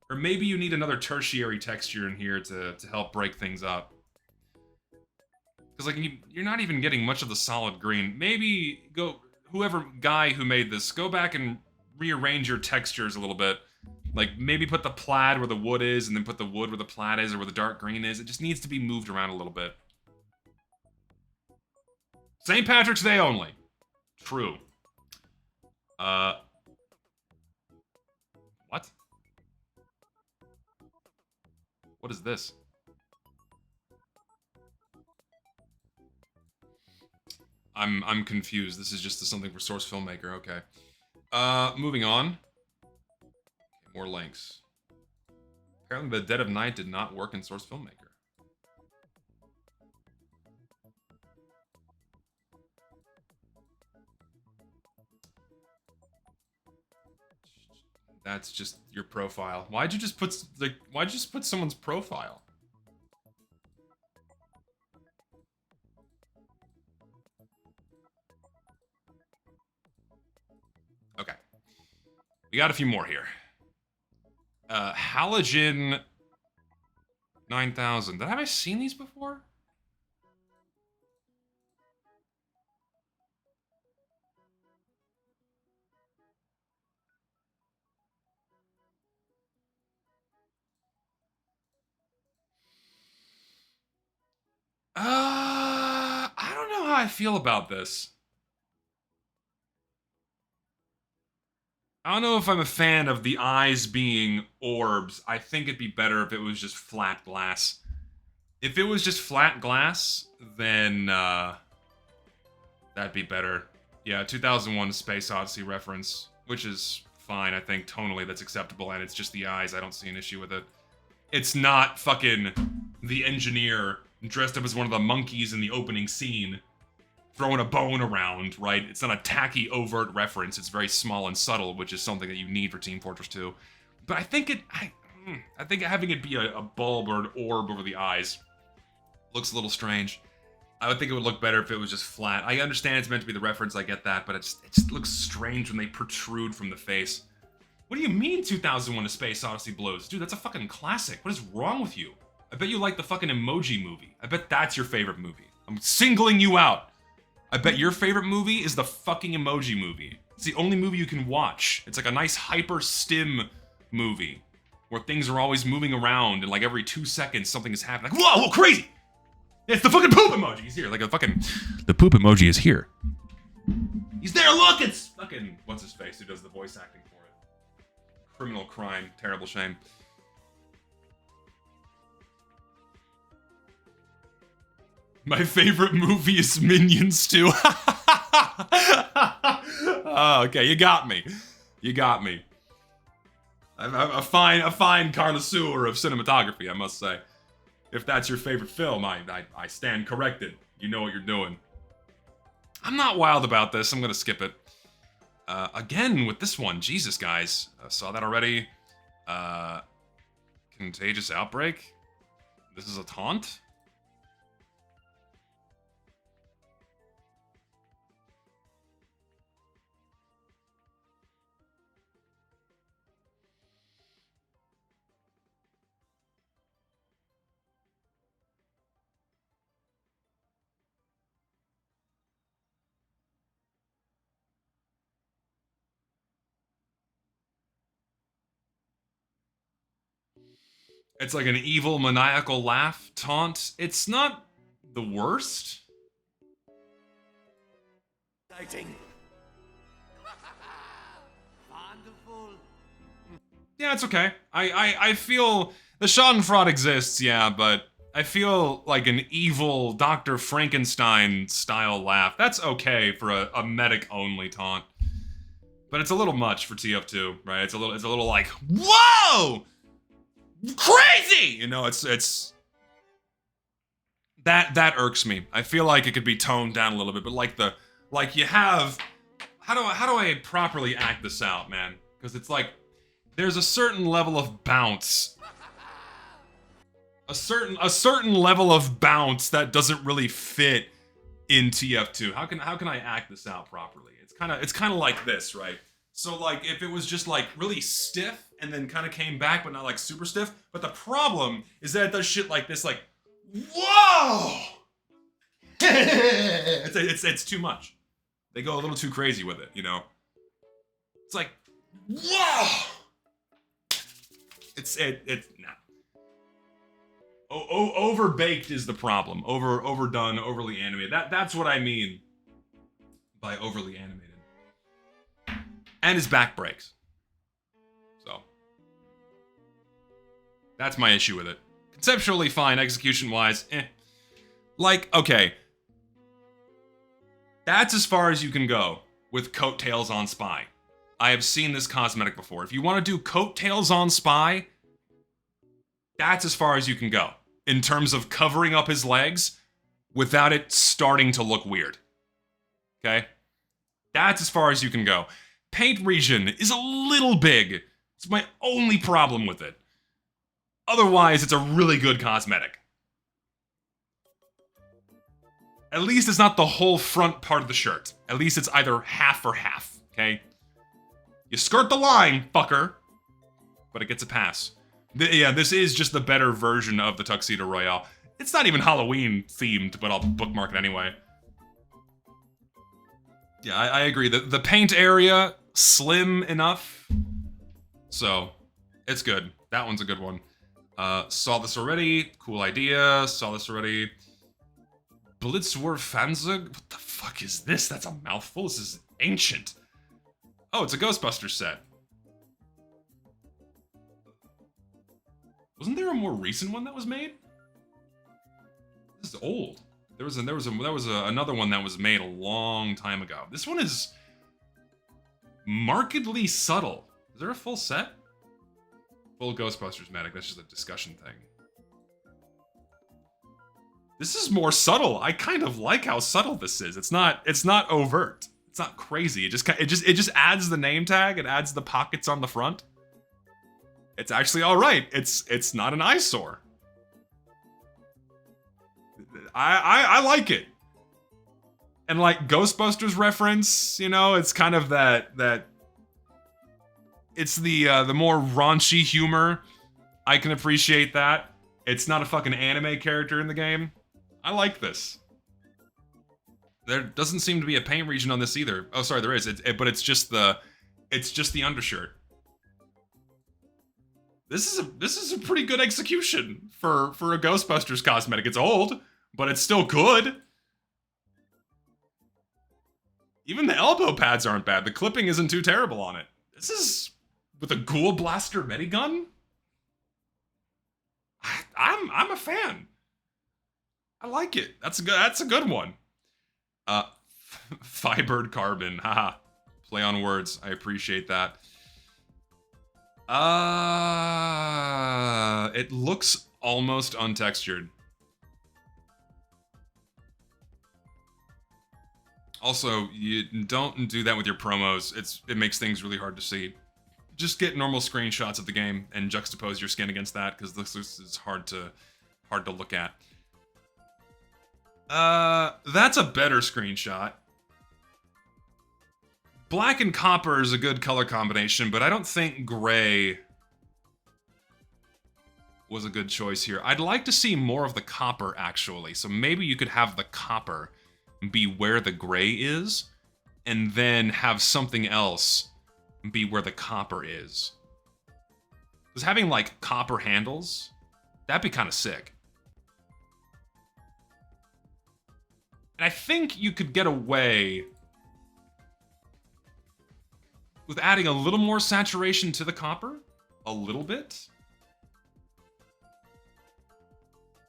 Speaker 1: Or maybe you need another tertiary texture in here to help break things up. Because like you're not even getting much of the solid green. Maybe whoever guy who made this, go back and rearrange your textures a little bit. Like, maybe put the plaid where the wood is, and then put the wood where the plaid is, or where the dark green is. It just needs to be moved around a little bit. St. Patrick's Day only. True. What? What is this? I'm confused. This is just something for Source Filmmaker. Okay. Moving on. More links. Apparently, The Dead of Night did not work in Source Filmmaker. That's just your profile. Why'd you just put someone's profile? Okay. We got a few more here. Halogen 9000. Have I seen these before? I don't know how I feel about this. I don't know if I'm a fan of the eyes being orbs. I think it'd be better if it was just flat glass. If it was just flat glass, then that'd be better. Yeah, 2001 Space Odyssey reference, which is fine. I think tonally that's acceptable, and it's just the eyes. I don't see an issue with it. It's not fucking the engineer dressed up as one of the monkeys in the opening scene throwing a bone around, right? It's not a tacky, overt reference. It's very small and subtle, which is something that you need for Team Fortress 2. But I think I think having it be a bulb or an orb over the eyes looks a little strange. I would think it would look better if it was just flat. I understand it's meant to be the reference, I get that, but it just looks strange when they protrude from the face. What do you mean 2001 A Space Odyssey blows? Dude, that's a fucking classic. What is wrong with you? I bet you like the fucking Emoji Movie. I bet that's your favorite movie. I'm singling you out. I bet your favorite movie is the fucking Emoji Movie. It's the only movie you can watch. It's like a nice hyper-stim movie where things are always moving around and like every 2 seconds something is happening. Like, whoa, crazy! It's the fucking poop emoji. He's here. Like a fucking... The poop emoji is here. He's there, look! It's fucking... What's his face who does the voice acting for it? Criminal crime. Terrible shame. My favorite movie is Minions 2. Oh, okay, you got me. You got me. I'm a fine connoisseur of cinematography, I must say. If that's your favorite film, I stand corrected. You know what you're doing. I'm not wild about this. I'm gonna skip it. Again with this one. Jesus, guys. Saw that already. Contagious outbreak. This is a taunt? It's like an evil maniacal laugh taunt. It's not the worst.
Speaker 3: Exciting. Wonderful.
Speaker 1: Yeah, it's okay. I feel the Schadenfreude exists, yeah, but I feel like an evil Dr. Frankenstein style laugh. That's okay for a medic only taunt. But it's a little much for TF2, right? It's a little like, whoa! Crazy! You know, it's that irks me. I feel like it could be toned down a little bit, but like you have how do I properly act this out, man? Because it's like there's a certain level of bounce. A certain level of bounce that doesn't really fit in TF2. How can I act this out properly? It's kind of like this, right? So like if it was just like really stiff and then kind of came back but not like super stiff, but the problem is that it does shit like this, like whoa! it's too much. They go a little too crazy with it, you know. It's like whoa! It's nah. Overbaked is the problem. Overdone, overly animated. That's what I mean by overly animated. And his back breaks. So that's my issue with it. Conceptually fine, execution-wise, eh. Like, okay. That's as far as you can go with Coattails on Spy. I have seen this cosmetic before. If you want to do Coattails on Spy, that's as far as you can go in terms of covering up his legs without it starting to look weird. Okay? That's as far as you can go. Paint region is a little big. It's my only problem with it. Otherwise, it's a really good cosmetic. At least it's not the whole front part of the shirt. At least it's either half or half, okay? You skirt the line, fucker. But it gets a pass. Yeah, this is just the better version of the Tuxedo Royale. It's not even Halloween themed, but I'll bookmark it anyway. Yeah, I agree. The paint area, slim enough. So, it's good. That one's a good one. Saw this already. Cool idea. Saw this already. Blitzwurfanzug? What the fuck is this? That's a mouthful. This is ancient. Oh, it's a Ghostbusters set. Wasn't there a more recent one that was made? This is old. There was another one that was made a long time ago. This one is markedly subtle. Is there a full set? Full Ghostbusters medic. That's just a discussion thing. This is more subtle. I kind of like how subtle this is. It's not overt. It's not crazy. It just adds the name tag. It adds the pockets on the front. It's actually all right. It's not an eyesore. I like it. And like Ghostbusters reference, you know, it's kind of that it's the more raunchy humor. I can appreciate that. It's not a fucking anime character in the game. I like this. There doesn't seem to be a paint region on this either. Oh, sorry, there is. But it's just the undershirt. This is a pretty good execution for a Ghostbusters cosmetic. It's old, but it's still good. Even the elbow pads aren't bad. The clipping isn't too terrible on it. This is with a Ghoul Blaster Medigun. I'm a fan. I like it. That's a good one. Fibered carbon. Haha. Play on words. I appreciate that. It looks almost untextured. Also, you don't do that with your promos. It makes things really hard to see. Just get normal screenshots of the game and juxtapose your skin against that, because this is hard to look at. That's a better screenshot. Black and copper is a good color combination, but I don't think gray was a good choice here. I'd like to see more of the copper, actually. So maybe you could have the copper be where the gray is, and then have something else be where the copper is. Because having, like, copper handles, that'd be kind of sick. And I think you could get away with adding a little more saturation to the copper. A little bit.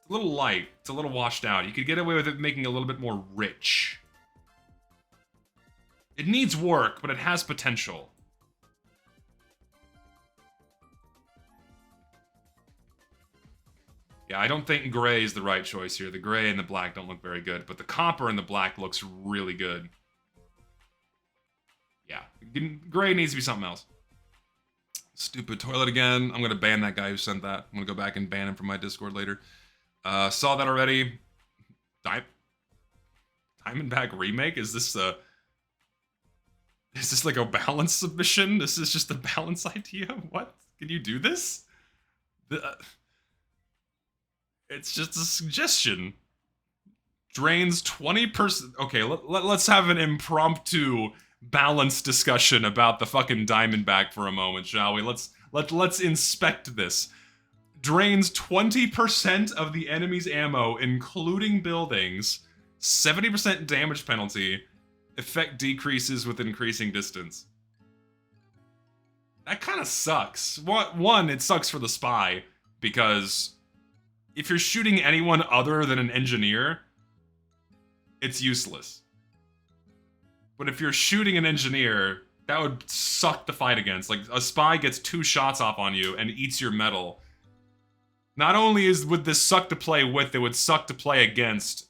Speaker 1: A little light. It's a little washed out. You could get away with it making it a little bit more rich. It needs work, but it has potential. Yeah, I don't think gray is the right choice here. The gray and the black don't look very good, but the copper and the black looks really good. Yeah, gray needs to be something else. Stupid toilet again. I'm gonna ban that guy who sent that. I'm gonna go back and ban him from my Discord later. Saw that already. Diamondback remake? Is this like a balance submission? This is just a balance idea? What? Can you do this? It's just a suggestion. Drains 20%. Okay, let's have an impromptu balance discussion about the fucking Diamondback for a moment, shall we? Let's inspect this. Drains 20% of the enemy's ammo, including buildings. 70% damage penalty. Effect decreases with increasing distance. That kind of sucks. One, it sucks for the spy, because if you're shooting anyone other than an engineer, it's useless. But if you're shooting an engineer, that would suck to fight against. Like, a spy gets 2 shots off on you and eats your metal. Not only would this suck to play with, it would suck to play against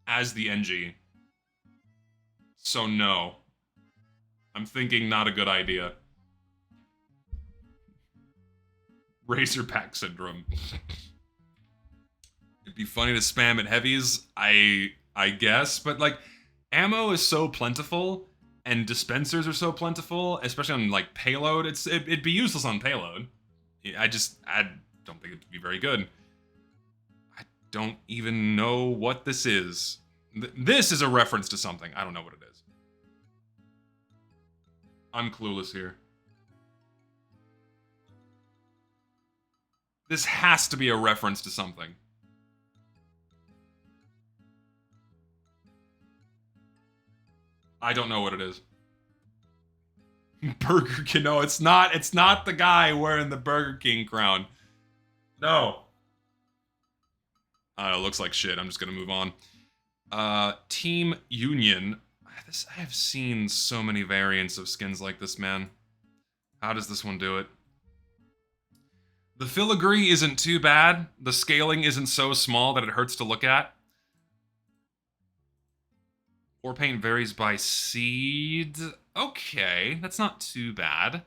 Speaker 1: as the NG. So no. I'm thinking not a good idea. Razorback syndrome. It'd be funny to spam at heavies, I guess, but like, ammo is so plentiful, and dispensers are so plentiful, especially on like payload. It'd be useless on payload. I don't think it'd be very good. I don't even know what this is. This is a reference to something. I don't know what it is. I'm clueless here. This has to be a reference to something. I don't know what it is. Burger King. No, it's not. It's not the guy wearing the Burger King crown. No. It looks like shit. I'm just gonna move on. Team Union. I have seen so many variants of skins like this, man. How does this one do it? The filigree isn't too bad. The scaling isn't so small that it hurts to look at. War paint varies by seed. Okay, that's not too bad.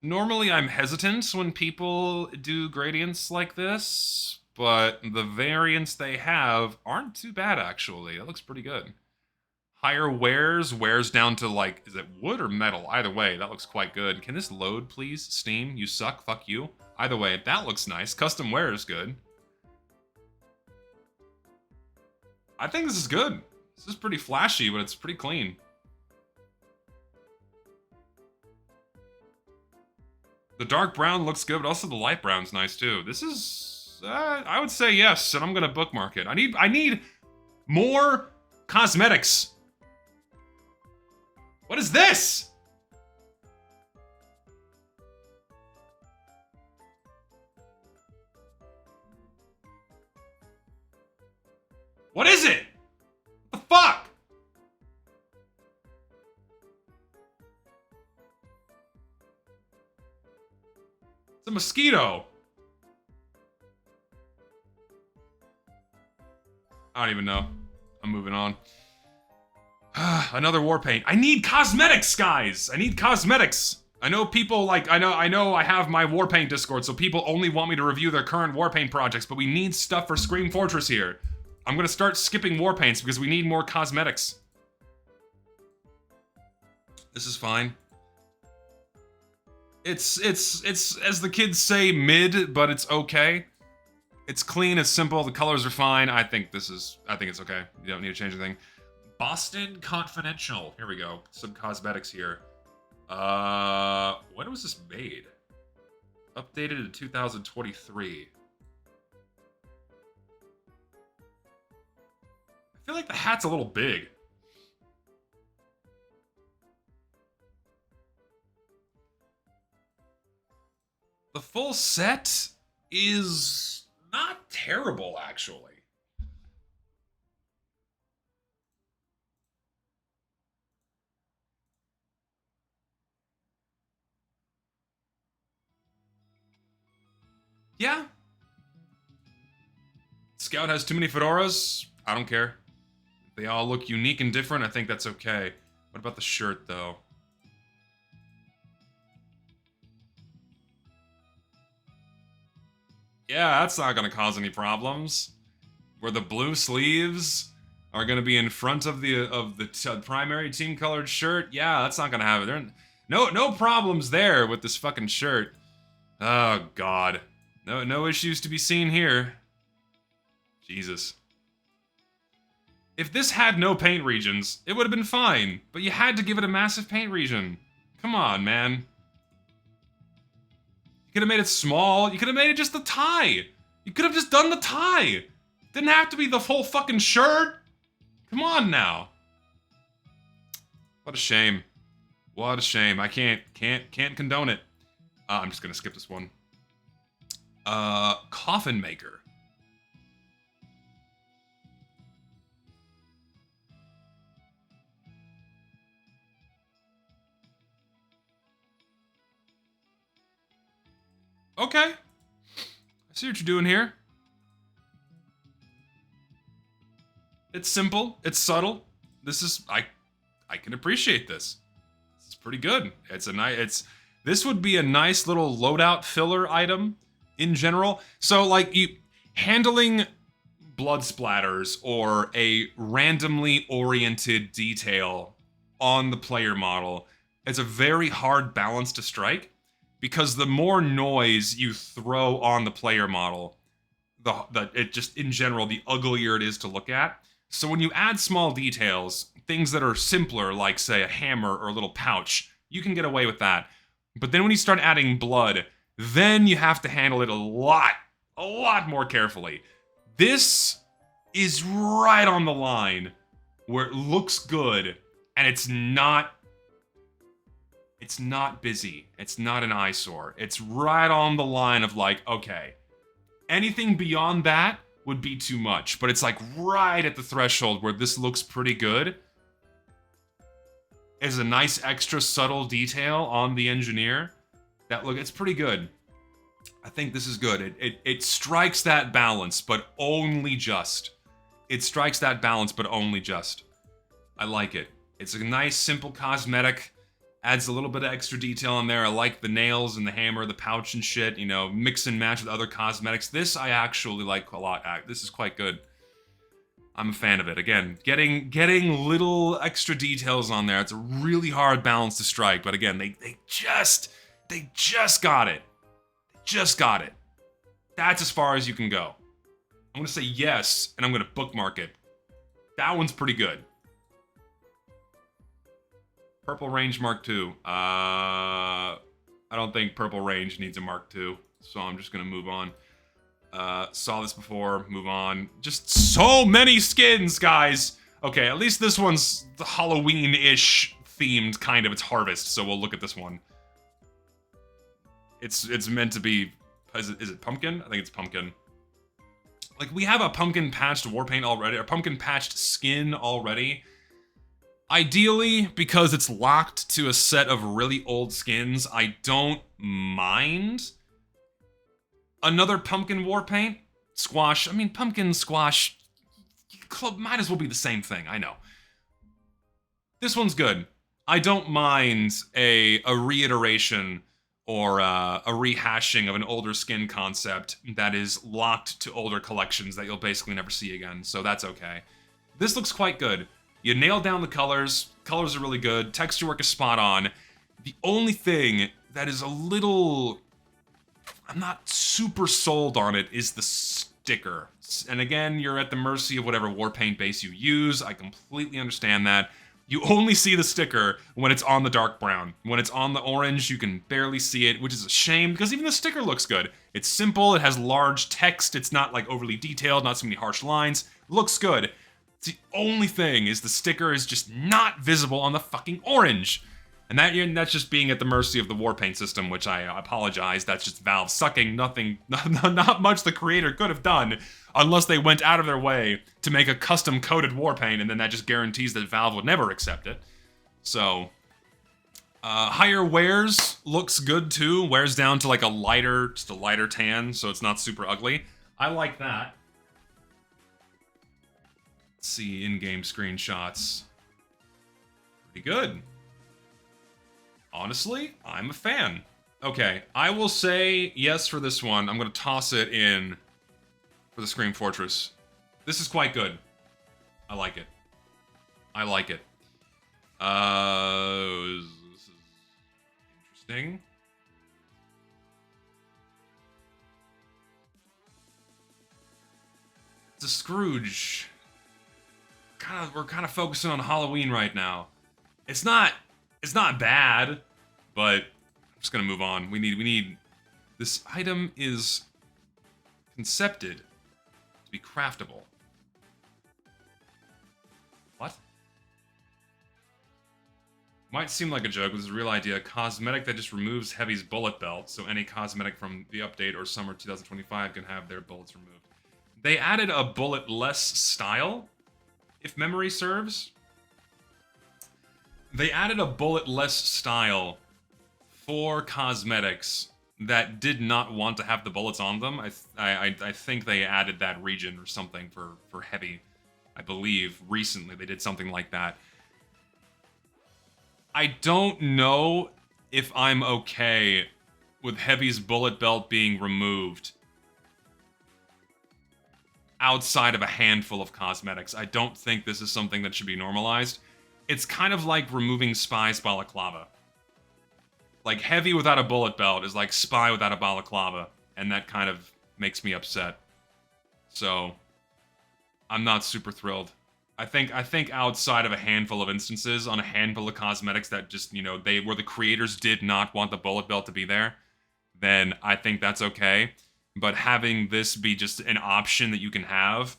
Speaker 1: Normally I'm hesitant when people do gradients like this, but the variants they have aren't too bad, actually. That looks pretty good. Higher wears down to, like, is it wood or metal? Either way, that looks quite good. Can this load, please? Steam, you suck, fuck you. Either way, that looks nice. Custom wear is good. I think this is good. This is pretty flashy, but it's pretty clean. The dark brown looks good, but also the light brown's nice too. This is, I would say yes, and I'm gonna bookmark it. I need more cosmetics. What is this? What is it? What the fuck? It's a mosquito. I don't even know. I'm moving on. Another war paint. I need cosmetics, guys! I need cosmetics! I know people like, I know I have my Warpaint Discord, so people only want me to review their current Warpaint projects, but we need stuff for Scream Fortress here. I'm gonna start skipping Warpaints because we need more cosmetics. This is fine. It's, as the kids say, mid, but it's okay. It's clean, it's simple, the colors are fine. I think it's okay. You don't need to change anything. Boston Confidential. Here we go. Some cosmetics here. When was this made? Updated in 2023. I feel like the hat's a little big. The full set is not terrible, actually. Yeah. Scout has too many fedoras. I don't care. They all look unique and different. I think that's okay. What about the shirt, though? Yeah, that's not gonna cause any problems. Where the blue sleeves are gonna be in front of the primary team colored shirt. Yeah, that's not gonna have it. No problems there with this fucking shirt. Oh god. No issues to be seen here. Jesus. If this had no paint regions, it would have been fine, but you had to give it a massive paint region. Come on, man. You could have made it small. You could have made it just the tie. You could have just done the tie. Didn't have to be the whole fucking shirt. Come on now. What a shame. What a shame. I can't condone it. I'm just gonna skip this one. Coffin Maker. Okay. I see what you're doing here. It's simple. It's subtle. This is I can appreciate this. It's pretty good. This would be a nice little loadout filler item in general. So like handling blood splatters or a randomly oriented detail on the player model is a very hard balance to strike, because the more noise you throw on the player model, it just in general, the uglier it is to look at. So when you add small details, things that are simpler, like say a hammer or a little pouch, you can get away with that. But then when you start adding blood, then you have to handle it a lot more carefully. This is right on the line where it looks good and it's not busy. It's not an eyesore. It's right on the line of like, okay, anything beyond that would be too much, but it's like right at the threshold where this looks pretty good. Is a nice extra subtle detail on the engineer. It's pretty good. I think this is good. It strikes that balance, but only just. It strikes that balance, but only just. I like it. It's a nice, simple cosmetic. Adds a little bit of extra detail in there. I like the nails and the hammer, the pouch and shit. You know, mix and match with other cosmetics. This I actually like a lot. This is quite good. I'm a fan of it. Again, getting little extra details on there. It's a really hard balance to strike, but again, they just got it. They just got it. That's as far as you can go. I'm gonna say yes, and I'm gonna bookmark it. That one's pretty good. Purple Range Mark II. I don't think Purple Range needs a Mark II, so I'm just gonna move on. Saw this before, move on. Just so many skins, guys! Okay, at least this one's the Halloween-ish themed, kind of. It's Harvest, so we'll look at this one. It's meant to be... Is it pumpkin? I think it's pumpkin. Like, we have a pumpkin patched warpaint already, or pumpkin patched skin already. Ideally, because it's locked to a set of really old skins, I don't mind another pumpkin warpaint. Squash, I mean, pumpkin, squash, might as well be the same thing, I know. This one's good. I don't mind a reiteration or a rehashing of an older skin concept that is locked to older collections that you'll basically never see again, so that's okay. This looks quite good. You nailed down the colors. Colors are really good. Texture work is spot on. The only thing that is a little... I'm not super sold on it is the sticker. And again, you're at the mercy of whatever Warpaint base you use. I completely understand that. You only see the sticker when it's on the dark brown. When it's on the orange, you can barely see it, which is a shame because even the sticker looks good. It's simple, it has large text, it's not like overly detailed, not so many harsh lines. Looks good. The only thing is the sticker is just not visible on the fucking orange. And that's just being at the mercy of the Warpaint system, which I apologize. That's just Valve sucking. Not much the creator could have done unless they went out of their way to make a custom coded Warpaint, and then that just guarantees that Valve would never accept it. So, higher wears looks good too. Wears down to like just a lighter tan, so it's not super ugly. I like that. Let's see in-game screenshots. Pretty good. Honestly, I'm a fan. Okay, I will say yes for this one. I'm gonna toss it in for the Scream Fortress. This is quite good. I like it. I like it. This is interesting. It's a Scrooge. We're kind of focusing on Halloween right now. It's not bad, but I'm just gonna move on. We need this item is concepted to be craftable. What? Might seem like a joke, but this is a real idea. A cosmetic that just removes Heavy's bullet belt, so any cosmetic from the update or summer 2025 can have their bullets removed. They added a bullet-less style, if memory serves. They added a bullet-less style for cosmetics that did not want to have the bullets on them. I think they added that region or something for Heavy. I believe recently they did something like that. I don't know if I'm okay with Heavy's bullet belt being removed outside of a handful of cosmetics. I don't think this is something that should be normalized. It's kind of like removing Spy's balaclava. Like, Heavy without a bullet belt is like Spy without a balaclava, and that kind of makes me upset. So, I'm not super thrilled. I think outside of a handful of instances, on a handful of cosmetics that just, you know, where the creators did not want the bullet belt to be there, then I think that's okay. But having this be just an option that you can have,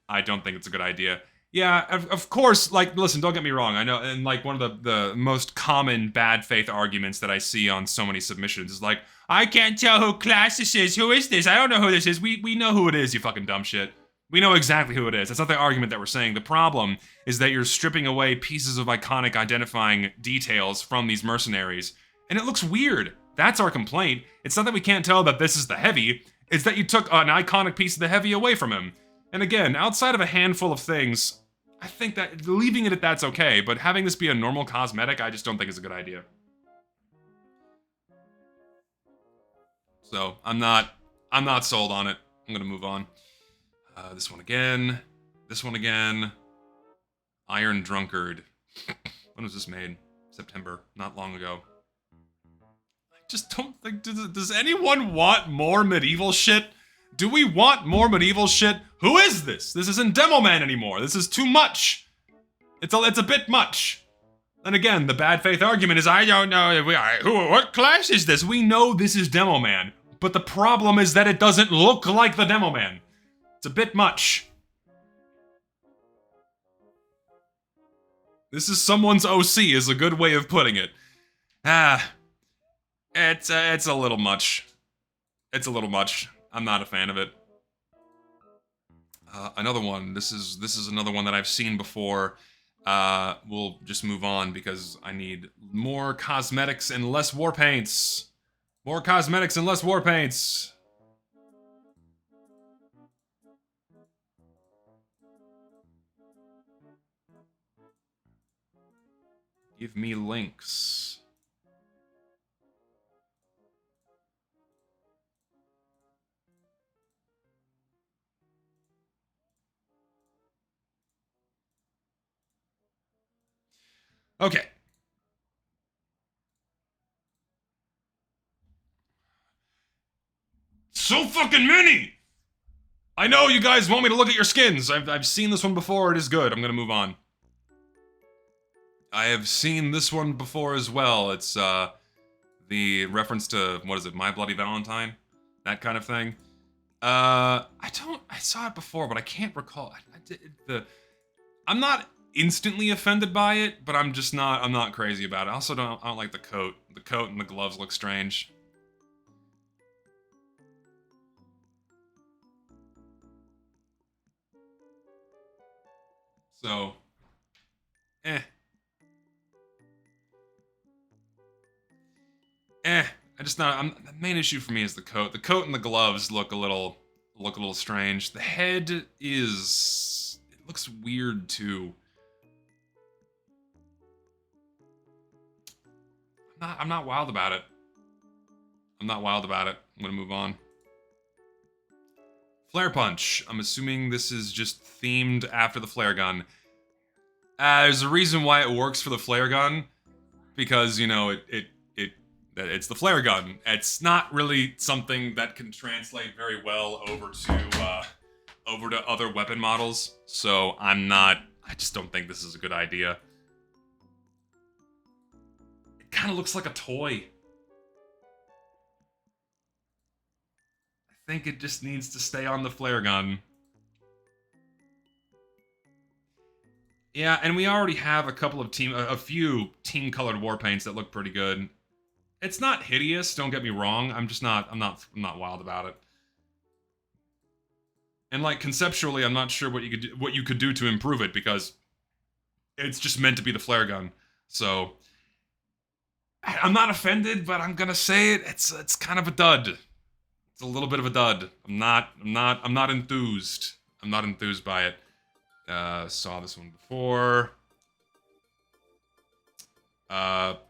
Speaker 1: I don't think it's a good idea. Yeah, of course, like, listen, don't get me wrong, I know, and like, one of the most common bad faith arguments that I see on so many submissions is like, I can't tell who class this is, who is this, I don't know who this is, we know who it is, you fucking dumb shit. We know exactly who it is, that's not the argument that we're saying. The problem is that you're stripping away pieces of iconic identifying details from these mercenaries, and it looks weird. That's our complaint. It's not that we can't tell that this is the Heavy, it's that you took an iconic piece of the Heavy away from him. And again, outside of a handful of things, I think that leaving it at that's okay, but having this be a normal cosmetic, I just don't think is a good idea. So, I'm not sold on it. I'm gonna move on. This one again. This one again. Iron Drunkard. When was this made? September. Not long ago. I just don't think... Does anyone want more medieval shit? Do we want more medieval shit? Who is this? This isn't Demoman anymore. This is too much. It's a bit much. And again, the bad faith argument is, I don't know, what class is this? We know this is Demoman, but the problem is that it doesn't look like the Demoman. It's a bit much. This is someone's OC is a good way of putting it. It's a little much. It's a little much. I'm not a fan of it. Another one. This is another one that I've seen before. We'll just move on because I need more cosmetics and less war paints. More cosmetics and less war paints. Give me links. Okay. So fucking many! I know you guys want me to look at your skins. I've seen this one before. It is good. I'm gonna move on. I have seen this one before as well. It's, the reference to, what is it, My Bloody Valentine? That kind of thing. I saw it before, but I can't recall. I'm not instantly offended by it, but I'm not crazy about it. I also I don't like the coat. The coat and the gloves look strange. So, eh. I just not. The main issue for me is the coat. The coat and the gloves look a little strange. The head it looks weird too. I'm not wild about it. I'm not wild about it. I'm gonna move on. Flare punch. I'm assuming this is just themed after the flare gun. There's a reason why it works for the flare gun, because you know it's the flare gun. It's not really something that can translate very well over to other weapon models. So I just don't think this is a good idea. It kind of looks like a toy. I think it just needs to stay on the flare gun. Yeah, and we already have a few team-colored war paints that look pretty good. It's not hideous, don't get me wrong. I'm not wild about it. And like conceptually, I'm not sure what you could do to improve it, because it's just meant to be the flare gun. So I'm not offended, but I'm gonna say it's kind of a dud. It's a little bit of a dud. I'm not enthused. I'm not enthused by it. Saw this one before.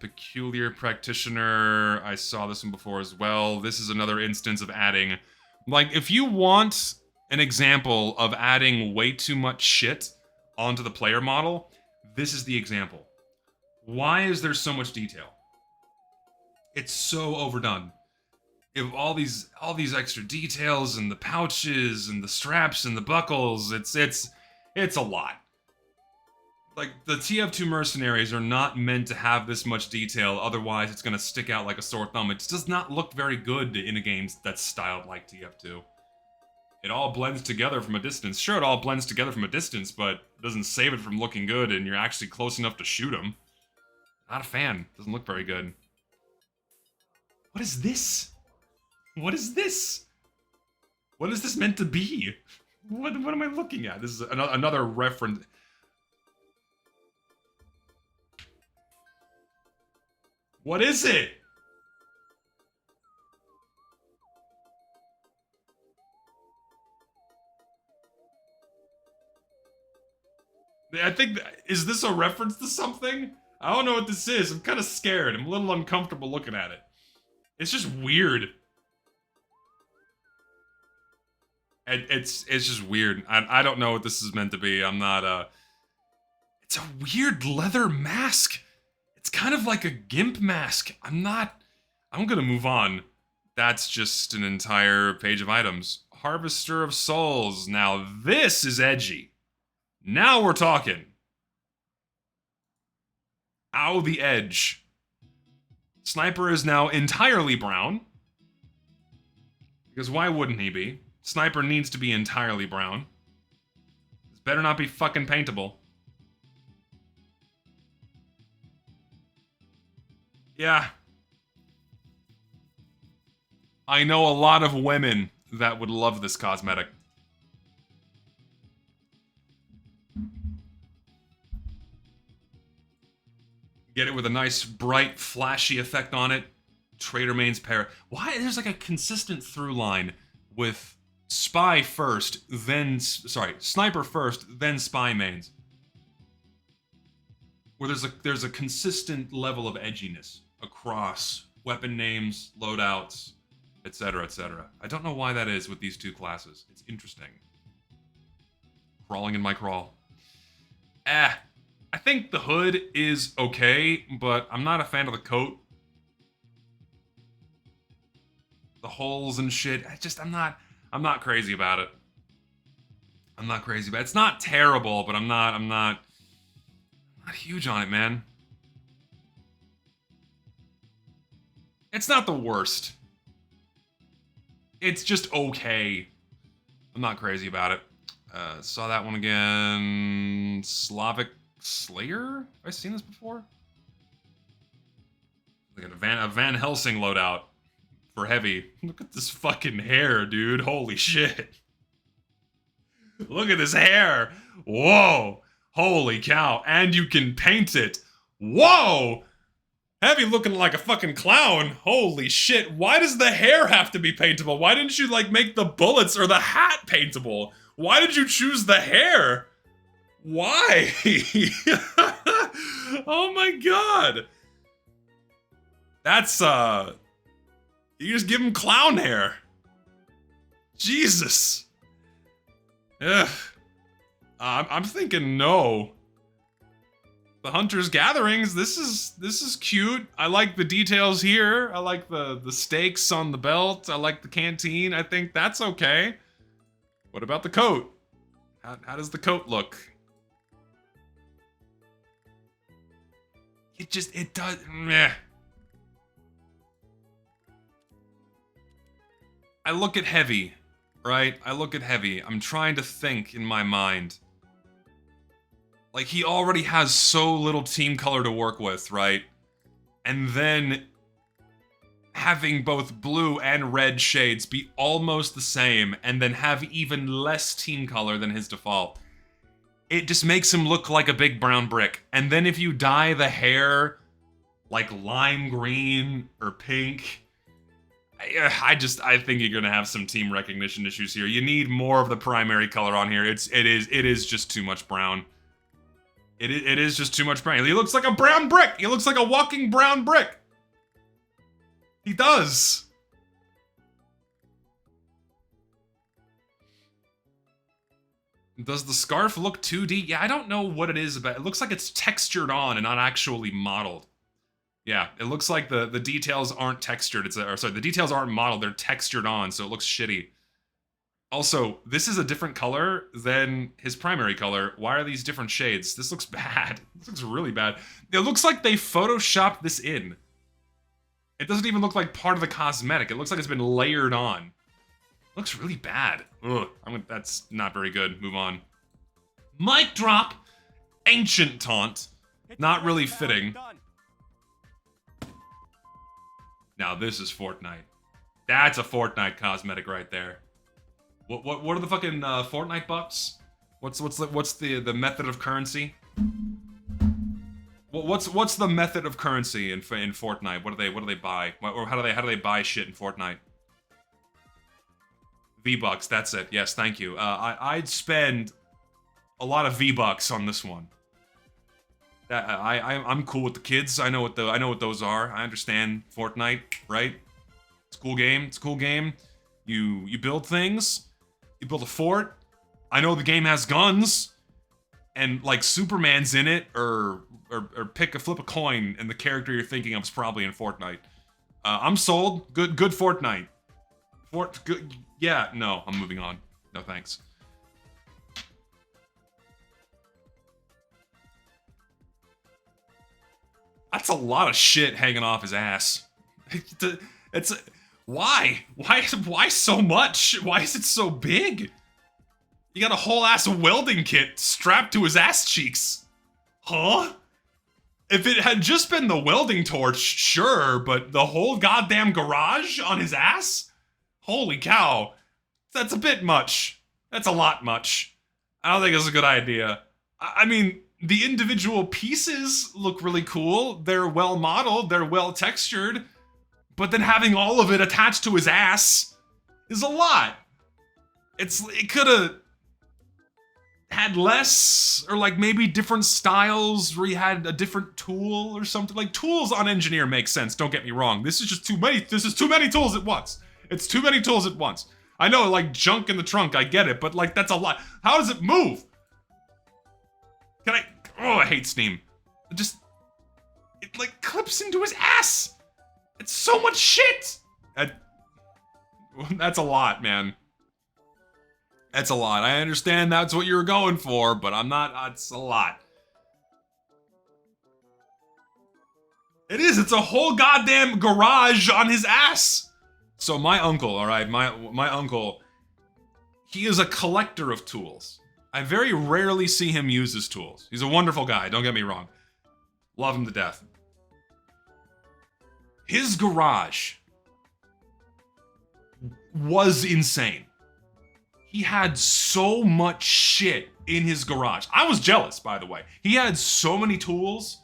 Speaker 1: Peculiar Practitioner. I saw this one before as well. This is another instance of adding, like, if you want an example of adding way too much shit onto the player model, this is the example. Why is there so much detail? It's so overdone. You have all these extra details and the pouches and the straps and the buckles. It's a lot. Like, the TF2 mercenaries are not meant to have this much detail, otherwise it's gonna stick out like a sore thumb. It just does not look very good in a game that's styled like TF2. It all blends together from a distance. Sure, it all blends together from a distance, but it doesn't save it from looking good, and you're actually close enough to shoot them. Not a fan. Doesn't look very good. What is this? What is this? What is this meant to be? What am I looking at? This is another reference. What is it? I think, is this a reference to something? I don't know what this is. I'm kind of scared. I'm a little uncomfortable looking at it. It's just weird. It's just weird. I don't know what this is meant to be. I'm not, it's a weird leather mask. It's kind of like a gimp mask. I'm gonna move on. That's just an entire page of items. Harvester of Souls. Now this is edgy. Now we're talking. Ow, the edge. Sniper is now entirely brown. Because why wouldn't he be? Sniper needs to be entirely brown. This better not be fucking paintable. Yeah. I know a lot of women that would love this cosmetic. Get it with a nice, bright, flashy effect on it. Trader mains pair. Why? There's like a consistent through line with Spy first, then... Sorry, Sniper first, then Spy mains. where there's a consistent level of edginess across weapon names, loadouts, etc., etc. I don't know why that is with these two classes. It's interesting. Crawling in my crawl. I think the hood is okay, but I'm not a fan of the coat. The holes and shit. I'm not crazy about it. I'm not crazy about it. It's not terrible, but I'm not huge on it, man. It's not the worst. It's just okay. I'm not crazy about it. Saw that one again. Slavic Slayer? Have I seen this before? Like a Van Helsing loadout for heavy. Look at this fucking hair, dude. Holy shit. Look at this hair. Whoa. Holy cow. And you can paint it. Whoa. Heavy looking like a fucking clown. Holy shit. Why does the hair have to be paintable? Why didn't you, like, make the bullets or the hat paintable? Why did you choose the hair? Why? Oh my god. That's, you just give him clown hair. Jesus. Ugh. I'm thinking no. The Hunter's Gatherings, this is cute. I like the details here. I like the stakes on the belt. I like the canteen. I think that's okay. What about the coat? How does the coat look? It does, meh. I look at heavy, right? I look at heavy. I'm trying to think in my mind. Like, he already has so little team color to work with, right? And then having both blue and red shades be almost the same, and then have even less team color than his default. It just makes him look like a big brown brick. And then if you dye the hair like lime green or pink, I think you're gonna have some team recognition issues here. You need more of the primary color on here. It is just too much brown. It is just too much brown. He looks like a brown brick. He looks like a walking brown brick. He does. Does the scarf look 2D? Yeah, I don't know what it is about. It looks like it's textured on and not actually modeled. Yeah, it looks like the details aren't textured. The details aren't modeled. They're textured on, so it looks shitty. Also, this is a different color than his primary color. Why are these different shades? This looks bad. This looks really bad. It looks like they photoshopped this in. It doesn't even look like part of the cosmetic. It looks like it's been layered on. It looks really bad. Ugh, that's not very good. Move on. Mic drop. Ancient taunt. Not really fitting. Now this is Fortnite. That's a Fortnite cosmetic right there. What are the fucking Fortnite bucks? What's the method of currency? What's the method of currency in Fortnite? What do they buy? Or how do they buy shit in Fortnite? V-Bucks, that's it. Yes, thank you. I'd spend a lot of V-Bucks on this one. I'm cool with the kids. I know what those are. I understand Fortnite, right? It's a cool game. It's a cool game. You build things. You build a fort. I know the game has guns, and like Superman's in it, or flip a coin, and the character you're thinking of is probably in Fortnite. I'm sold. Good Fortnite. Good. Yeah. No, I'm moving on. No thanks. That's a lot of shit hanging off his ass. It's why so much? Why is it so big? You got a whole ass welding kit strapped to his ass cheeks. Huh? If it had just been the welding torch, sure, but the whole goddamn garage on his ass? Holy cow. That's a bit much. That's a lot much. I don't think it's a good idea. I mean, the individual pieces look really cool. They're well modeled, they're well textured, but then having all of it attached to his ass is a lot. It could have had less, or like maybe different styles where you had a different tool or something. Like tools on engineer make sense, don't get me wrong. This is just too many. This is too many tools at once. It's too many tools at once. I know, like junk in the trunk, I get it, but like that's a lot. How does it move? Can I? Oh, I hate Steam. It like clips into his ass. It's so much shit. That's a lot, man. That's a lot. I understand that's what you were going for, but I'm not. It's a lot. It is. It's a whole goddamn garage on his ass. So my uncle, all right, my uncle, he is a collector of tools. I very rarely see him use his tools. He's a wonderful guy. Don't get me wrong. Love him to death. His garage was insane. He had so much shit in his garage. I was jealous, by the way. He had so many tools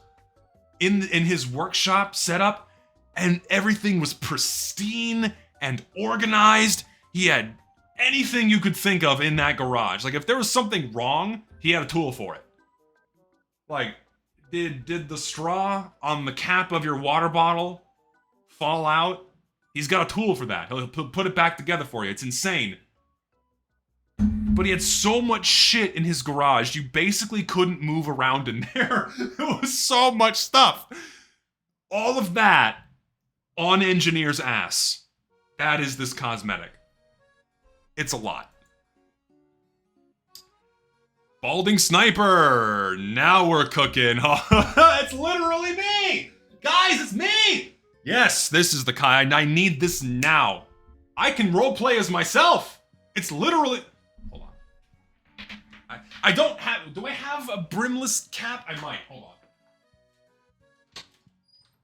Speaker 1: in his workshop setup, and everything was pristine and organized. He had anything you could think of in that garage. Like, if there was something wrong, he had a tool for it. Like, did the straw on the cap of your water bottle fall out? He's got a tool for that. He'll put it back together for you. It's insane. But he had so much shit in his garage, you basically couldn't move around in there. It was so much stuff. All of that on Engineer's ass. That is this cosmetic. It's a lot. Balding Sniper. Now we're cooking. It's literally me. Guys, it's me. Yes, this is the kind. I need this now. I can roleplay as myself. It's literally... Hold on. I don't have... Do I have a brimless cap? I might. Hold on.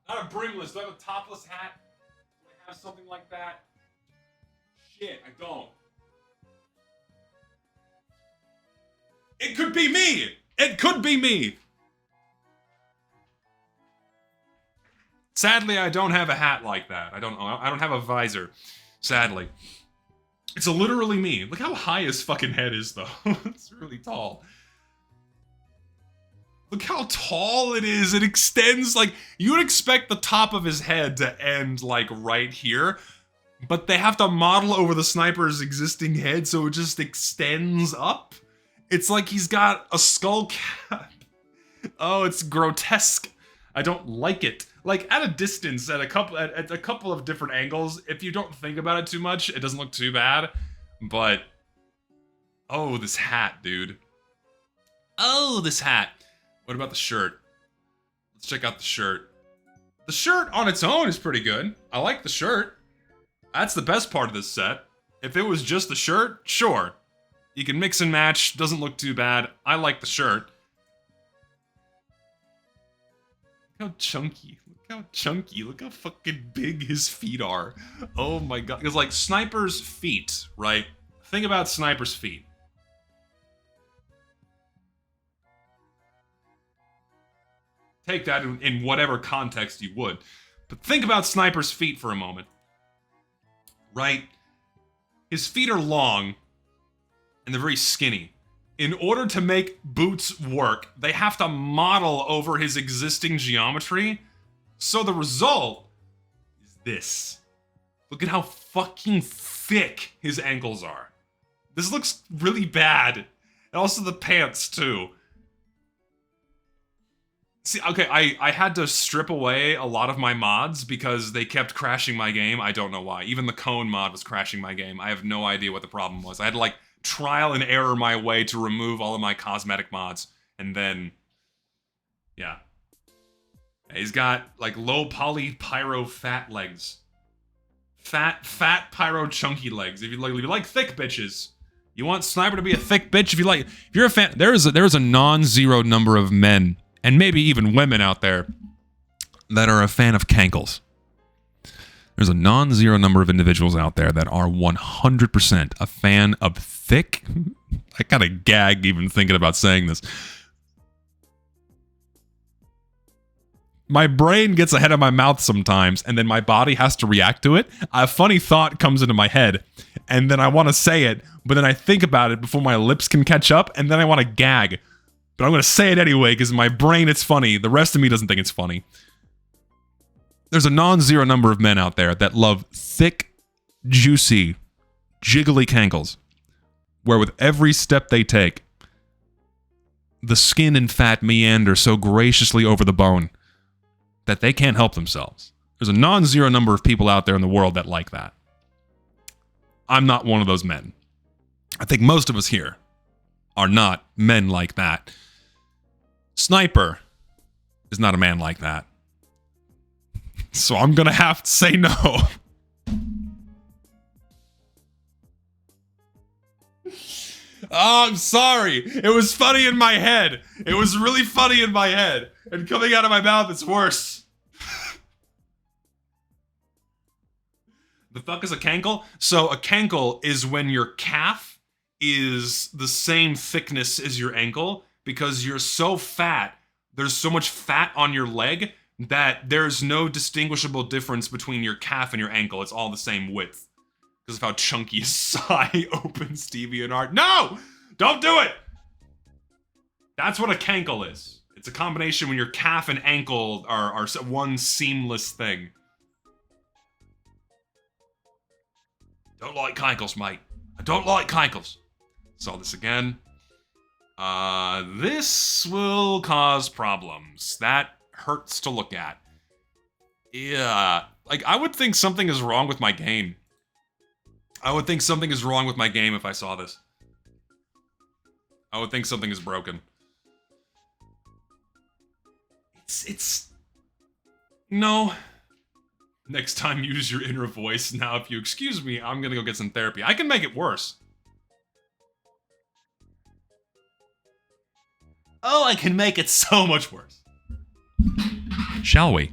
Speaker 1: Not a brimless. Do I have a topless hat? Do I have something like that? Shit, I don't. It could be me! It could be me! Sadly, I don't have a hat like that. I don't have a visor. Sadly. It's literally me. Look how high his fucking head is, though. It's really tall. Look how tall it is. It extends, like, you would expect the top of his head to end, like, right here. But they have to model over the sniper's existing head, so it just extends up. It's like he's got a skull cap. Oh, it's grotesque. I don't like it. Like, at a distance, at a couple of different angles, if you don't think about it too much, it doesn't look too bad. But, oh, this hat, dude. Oh, this hat. What about the shirt? Let's check out the shirt. The shirt on its own is pretty good. I like the shirt. That's the best part of this set. If it was just the shirt, sure. You can mix and match, doesn't look too bad. I like the shirt. Look how chunky. Look how chunky. Look how fucking big his feet are. Oh my god. Because, like, Sniper's feet, right? Think about Sniper's feet. Take that in whatever context you would. But think about Sniper's feet for a moment. Right? His feet are long, and they're very skinny. In order to make boots work, they have to model over his existing geometry. So the result is this. Look at how fucking thick his ankles are. This looks really bad. And also the pants, too. See, okay, I had to strip away a lot of my mods because they kept crashing my game. I don't know why. Even the cone mod was crashing my game. I have no idea what the problem was. I had to, like, trial and error my way to remove all of my cosmetic mods. And then, yeah. He's got, like, low poly pyro fat legs. Fat pyro chunky legs. If you like thick bitches. You want Sniper to be a thick bitch? If you're a fan, there is a non-zero number of men, and maybe even women out there, that are a fan of cankles. There's a non-zero number of individuals out there that are 100% a fan of thick. I kind of gag even thinking about saying this. my brain gets ahead of my mouth sometimes, and then my body has to react to it. A funny thought comes into my head, and then I want to say it, but then I think about it before my lips can catch up, and then I want to gag. But I'm going to say it anyway, because in my brain it's funny. The rest of me doesn't think it's funny. There's a non-zero number of men out there that love thick, juicy, jiggly cankles, where with every step they take, the skin and fat meander so graciously over the bone that they can't help themselves. There's a non-zero number of people out there in the world that like that. I'm not one of those men. I think most of us here are not men like that. Sniper is not a man like that. So I'm gonna have to say no. Oh, I'm sorry. It was funny in my head. It was really funny in my head. And coming out of my mouth, it's worse. The fuck is a cankle? So a cankle is when your calf is the same thickness as your ankle because you're so fat. There's so much fat on your leg that there's no distinguishable difference between your calf and your ankle. It's all the same width. Because of how chunky a sigh opens DeviantArt. No! Don't do it! That's what a cankle is. It's a combination when your calf and ankle are one seamless thing. Don't like cankles, mate. I don't like cankles. Saw this again. This will cause problems. That hurts to look at. Yeah. Like, I would think something is wrong with my game. I would think something is wrong with my game if I saw this. I would think something is broken. No. Next time, use your inner voice. Now, if you excuse me, I'm gonna go get some therapy. I can make it worse. Oh, I can make it so much worse. Shall we?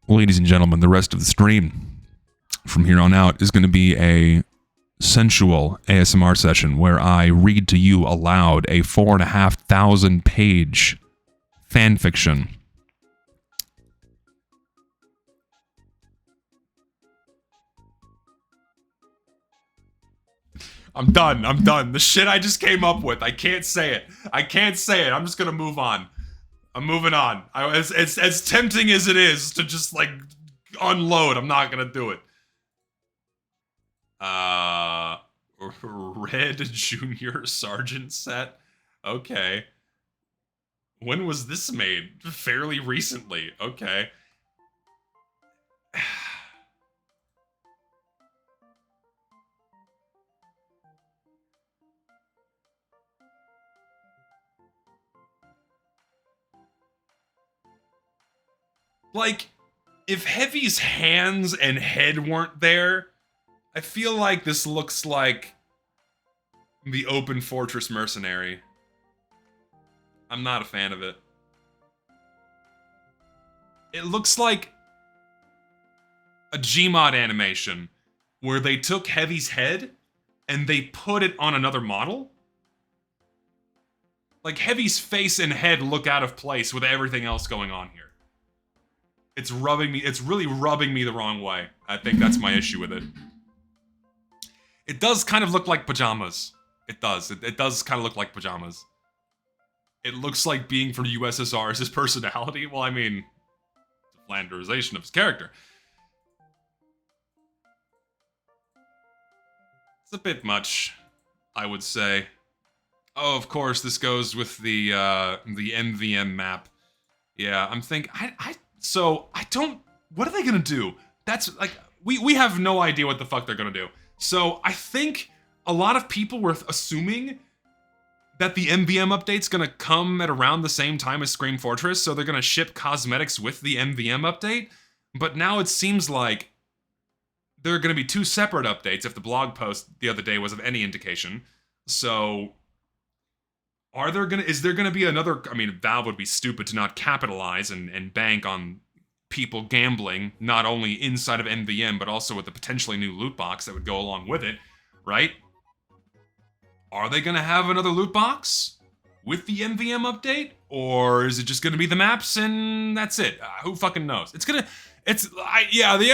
Speaker 1: Ladies and gentlemen, the rest of the stream from here on out is going to be a sensual ASMR session where I read to you aloud a 4,500 page fanfiction. I'm done. The shit I just came up with, I can't say it. I'm just gonna move on. I'm moving on. As tempting as it is to just, like, unload, I'm not gonna do it. Red Junior Sergeant set? Okay. When was this made? Fairly recently. Okay. Like, if Heavy's hands and head weren't there, I feel like this looks like the Open Fortress Mercenary. I'm not a fan of it. It looks like a Gmod animation where they took Heavy's head and they put it on another model. Like, Heavy's face and head look out of place with everything else going on here. It's really rubbing me the wrong way. I think that's my issue with it. It does kind of look like pajamas. It does. It does kind of look like pajamas. It looks like being from USSR is his personality. Well, I mean, it's a flanderization of his character. It's a bit much, I would say. Oh, of course, this goes with the MVM map. Yeah, I'm thinking, what are they gonna do? That's, like, we have no idea what the fuck they're gonna do. So, I think a lot of people were assuming that the MVM update's gonna come at around the same time as Scream Fortress, so they're gonna ship cosmetics with the MVM update, but now it seems like there are gonna be two separate updates if the blog post the other day was of any indication. So, is there gonna be another, I mean, Valve would be stupid to not capitalize and bank on people gambling, not only inside of MVM, but also with the potentially new loot box that would go along with it, right? Are they gonna have another loot box with the MVM update? Or is it just gonna be the maps and that's it? Who fucking knows? Yeah, the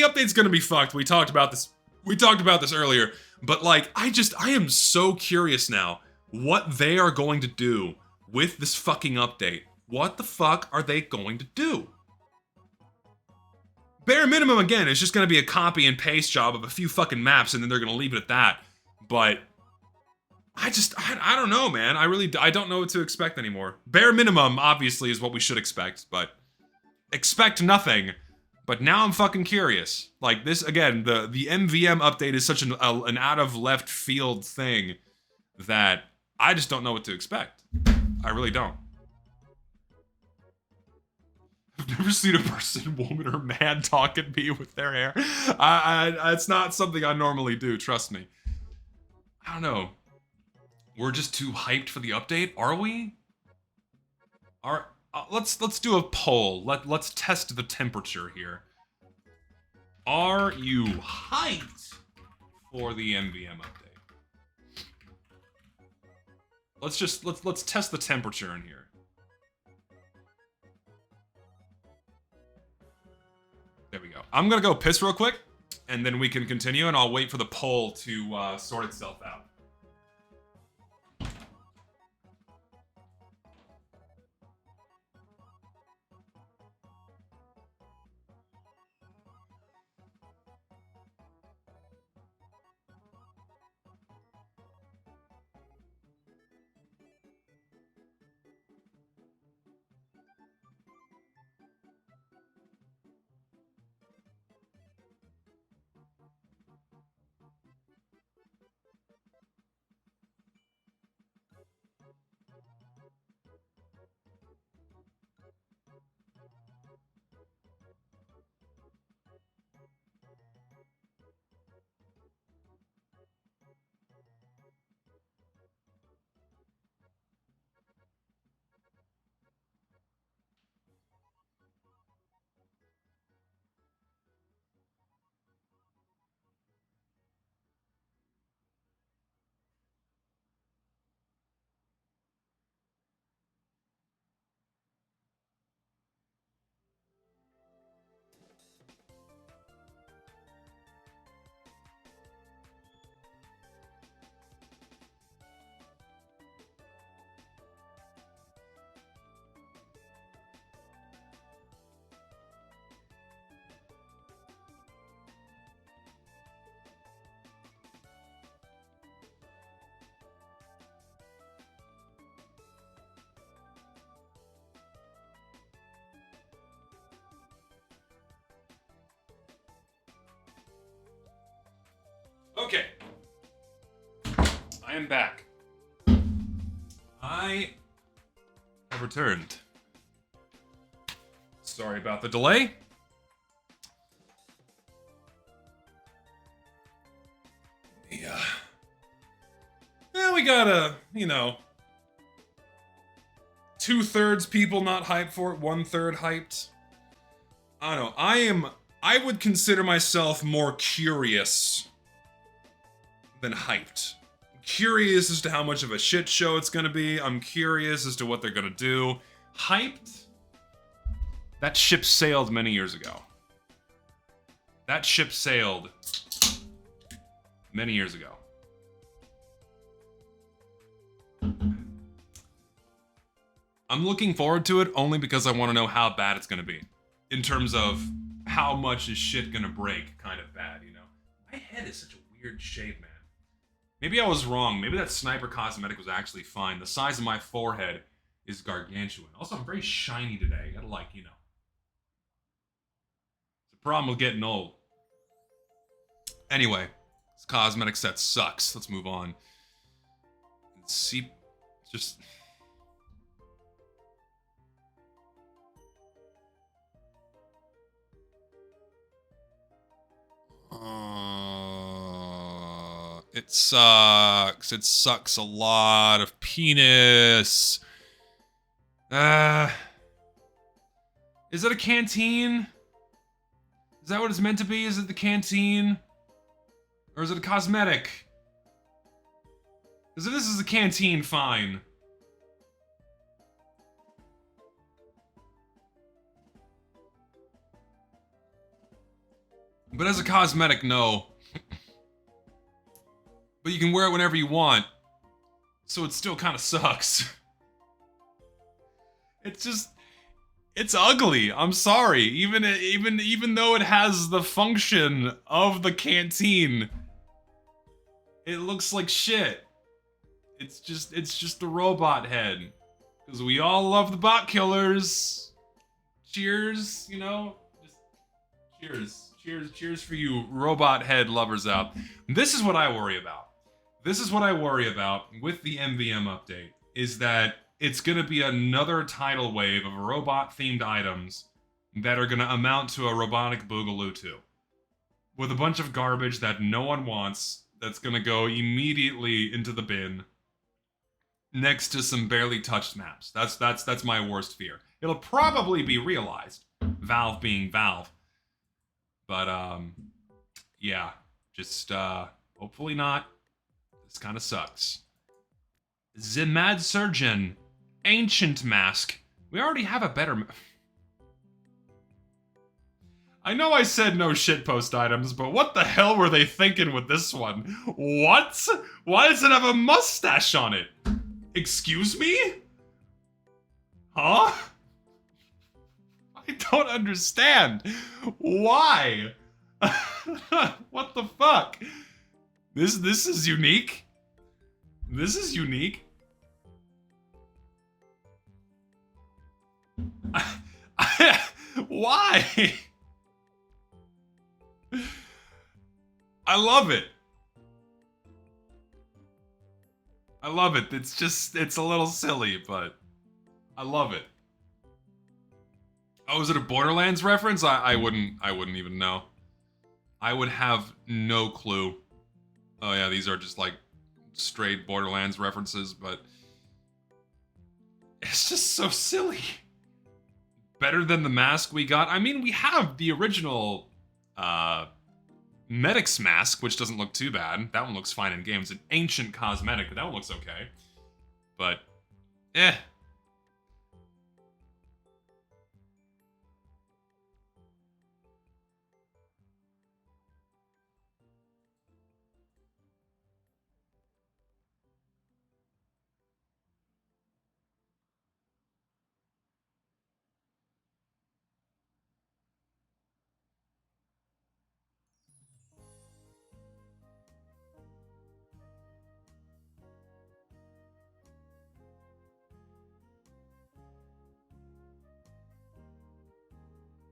Speaker 1: update's gonna be fucked. We talked about this earlier. But like, I am so curious now what they are going to do with this fucking update. What the fuck are they going to do? Bare minimum, again, it's just gonna be a copy and paste job of a few fucking maps and then they're gonna leave it at that. But I don't know, man. I don't know what to expect anymore. Bare minimum, obviously, is what we should expect, but expect nothing. But now I'm fucking curious. Like, this, again, the MVM update is such an out of left field thing that I just don't know what to expect. I really don't. I've never seen a person, woman, or man talk at me with their hair. It's not something I normally do, trust me. I don't know. We're just too hyped for the update, are we? Let's do a poll. Let's test the temperature here. Are you hyped for the MVM update? Let's test the temperature in here. There we go. I'm gonna go piss real quick, and then we can continue, and I'll wait for the poll to sort itself out. Okay. I am back. I have returned. Sorry about the delay. Yeah. Well, we got a, 2/3 people not hyped for it, 1/3 hyped. I don't know. I would consider myself more curious than hyped. Curious as to how much of a shit show it's gonna be. I'm curious as to what they're gonna do. Hyped? That ship sailed many years ago. That ship sailed many years ago. I'm looking forward to it only because I want to know how bad it's gonna be. In terms of how much is shit gonna break kind of bad, My head is such a weird shape, man. Maybe I was wrong. Maybe that sniper cosmetic was actually fine. The size of my forehead is gargantuan. Also, I'm very shiny today. Gotta It's a problem with getting old. Anyway, this cosmetic set sucks. Let's move on. See, just... It sucks. It sucks a lot of penis. Is it a canteen? Is that what it's meant to be? Is it the canteen? Or is it a cosmetic? Because if this is a canteen, fine. But as a cosmetic, no. But you can wear it whenever you want. So it still kind of sucks. It's just... It's ugly. I'm sorry. Even though it has the function of the canteen, it looks like shit. It's just the robot head. Because we all love the bot killers. Cheers, you know? Just cheers. Cheers for you robot head lovers out. This is what I worry about. This is what I worry about with the MVM update, is that it's gonna be another tidal wave of robot-themed items that are gonna amount to a robotic Boogaloo 2. With a bunch of garbage that no one wants, that's gonna go immediately into the bin, next to some barely touched maps. That's my worst fear. It'll probably be realized, Valve being Valve. But, yeah, just, hopefully not. This kind of sucks. The Mad Surgeon, Ancient Mask. We already have a better... I know I said no shitpost items, but what the hell were they thinking with this one? What? Why does it have a mustache on it? Excuse me? Huh? I don't understand. Why? What the fuck? This is unique. This is unique. Why? I love it. I love it. It's a little silly, but I love it. Oh, is it a Borderlands reference? I wouldn't even know. I would have no clue. Oh yeah, these are just like straight Borderlands references, but it's just so silly. Better than the mask we got. I mean, we have the original Medic's mask, which doesn't look too bad. That one looks fine in game. It's an ancient cosmetic, but that one looks okay. But, eh.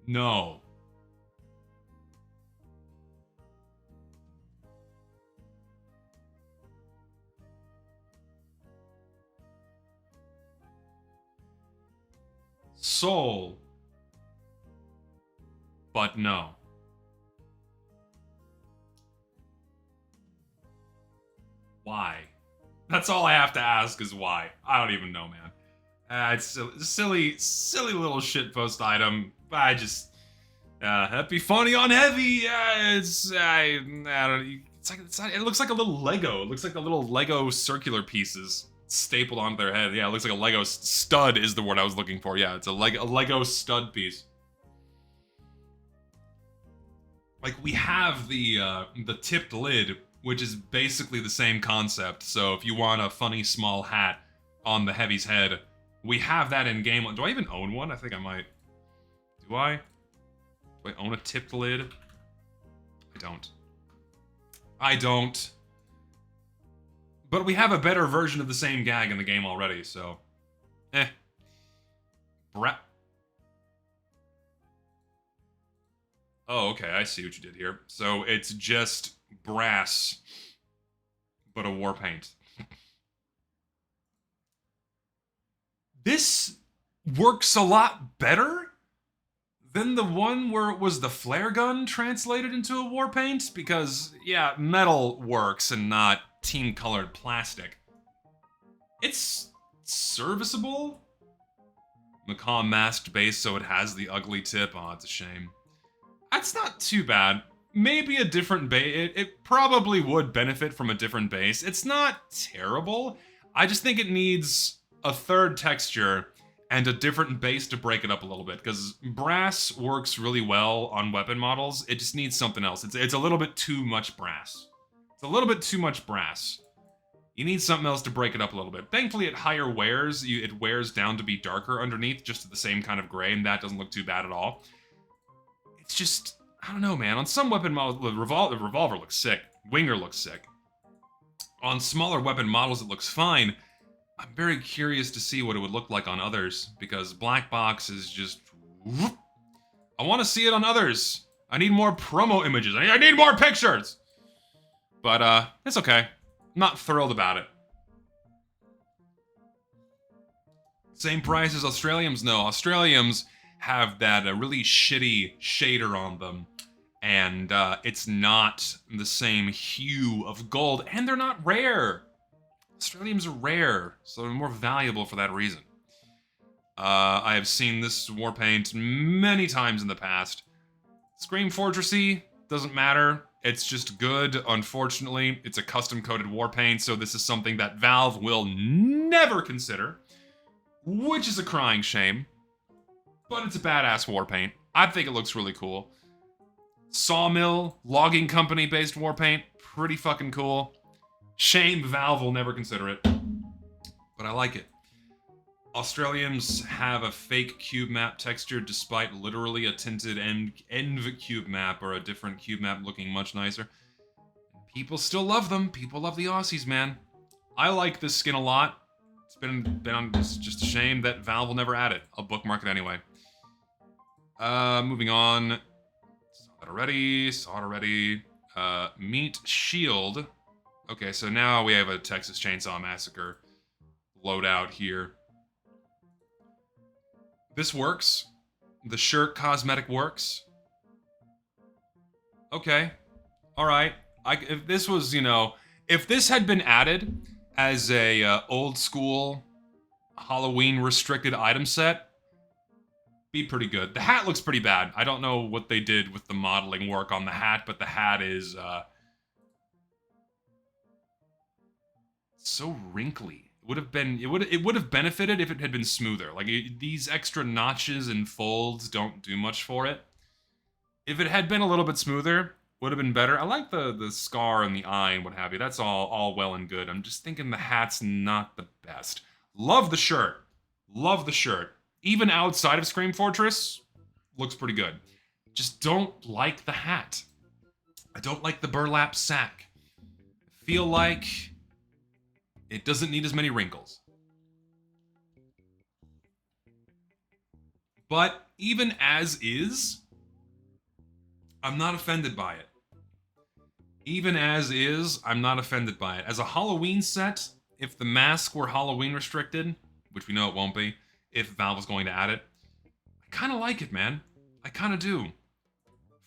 Speaker 1: No. Soul. But no. Why? That's all I have to ask is why. I don't even know, man. It's a silly little shitpost item. I just, that'd be funny on heavy. I don't know. It looks like a little Lego. It looks like the little Lego circular pieces stapled onto their head. Yeah, it looks like a Lego stud is the word I was looking for. Yeah, it's a Lego stud piece. Like, we have the tipped lid, which is basically the same concept. So if you want a funny small hat on the heavy's head, we have that in game. Do I even own one? I think I might. Do I? Do I own a tipped lid? I don't. I don't. But we have a better version of the same gag in the game already, so... Eh. Oh, okay, I see what you did here. So it's just brass, but a war paint. This works a lot better than the one where it was the flare gun translated into a war paint, because, yeah, metal works and not team-colored plastic. It's serviceable. Macaw masked base, so it has the ugly tip. Oh, it's a shame. That's not too bad. maybe a different base. It probably would benefit from a different base. It's not terrible. I just think it needs a third texture and a different base to break it up a little bit, because brass works really well on weapon models. It just needs something else. It's a little bit too much brass. It's a little bit too much brass. You need something else to break it up a little bit. Thankfully, at higher wears, it wears down to be darker underneath, just at the same kind of gray, and that doesn't look too bad at all. It's just, I don't know, man. On some weapon models, the revolver looks sick. Winger looks sick. On smaller weapon models, it looks fine. I'm very curious to see what it would look like on others, because Black Box is just... I want to see it on others. I need more promo images. I need more pictures! But, it's okay. I'm not thrilled about it. Same price as Australiums? No, Australiums have that really shitty shader on them. And it's not the same hue of gold. And they're not rare. Australiums are rare, so they're more valuable for that reason. I have seen this war paint many times in the past. Scream Fortressy, doesn't matter. It's just good. Unfortunately, it's a custom-coated war paint, so this is something that Valve will never consider, which is a crying shame. But it's a badass war paint. I think it looks really cool. Sawmill, logging company-based war paint, pretty fucking cool. Shame Valve will never consider it, but I like it. Australians have a fake cube map texture despite literally a tinted ENV cube map or a different cube map looking much nicer. People still love them. People love the Aussies, man. I like this skin a lot. It's it's just a shame that Valve will never add it. I'll bookmark it anyway. Moving on. Saw it already. Meat Shield. Okay, so now we have a Texas Chainsaw Massacre loadout here. This works. The shirt cosmetic works. Okay. Alright. If this was, if this had been added as a old school Halloween restricted item set, be pretty good. The hat looks pretty bad. I don't know what they did with the modeling work on the hat, but the hat is, so wrinkly. It would have benefited if it had been smoother. Like, these extra notches and folds don't do much for it. If it had been a little bit smoother, would have been better. I like the scar and the eye and what have you. That's all well and good. I'm just thinking the hat's not the best. Love the shirt. Love the shirt. Even outside of Scream Fortress, looks pretty good. Just don't like the hat. I don't like the burlap sack. I feel like it doesn't need as many wrinkles. But even as is, I'm not offended by it. Even as is, I'm not offended by it. As a Halloween set, if the mask were Halloween restricted, which we know it won't be, if Valve was going to add it, I kind of like it, man. I kind of do.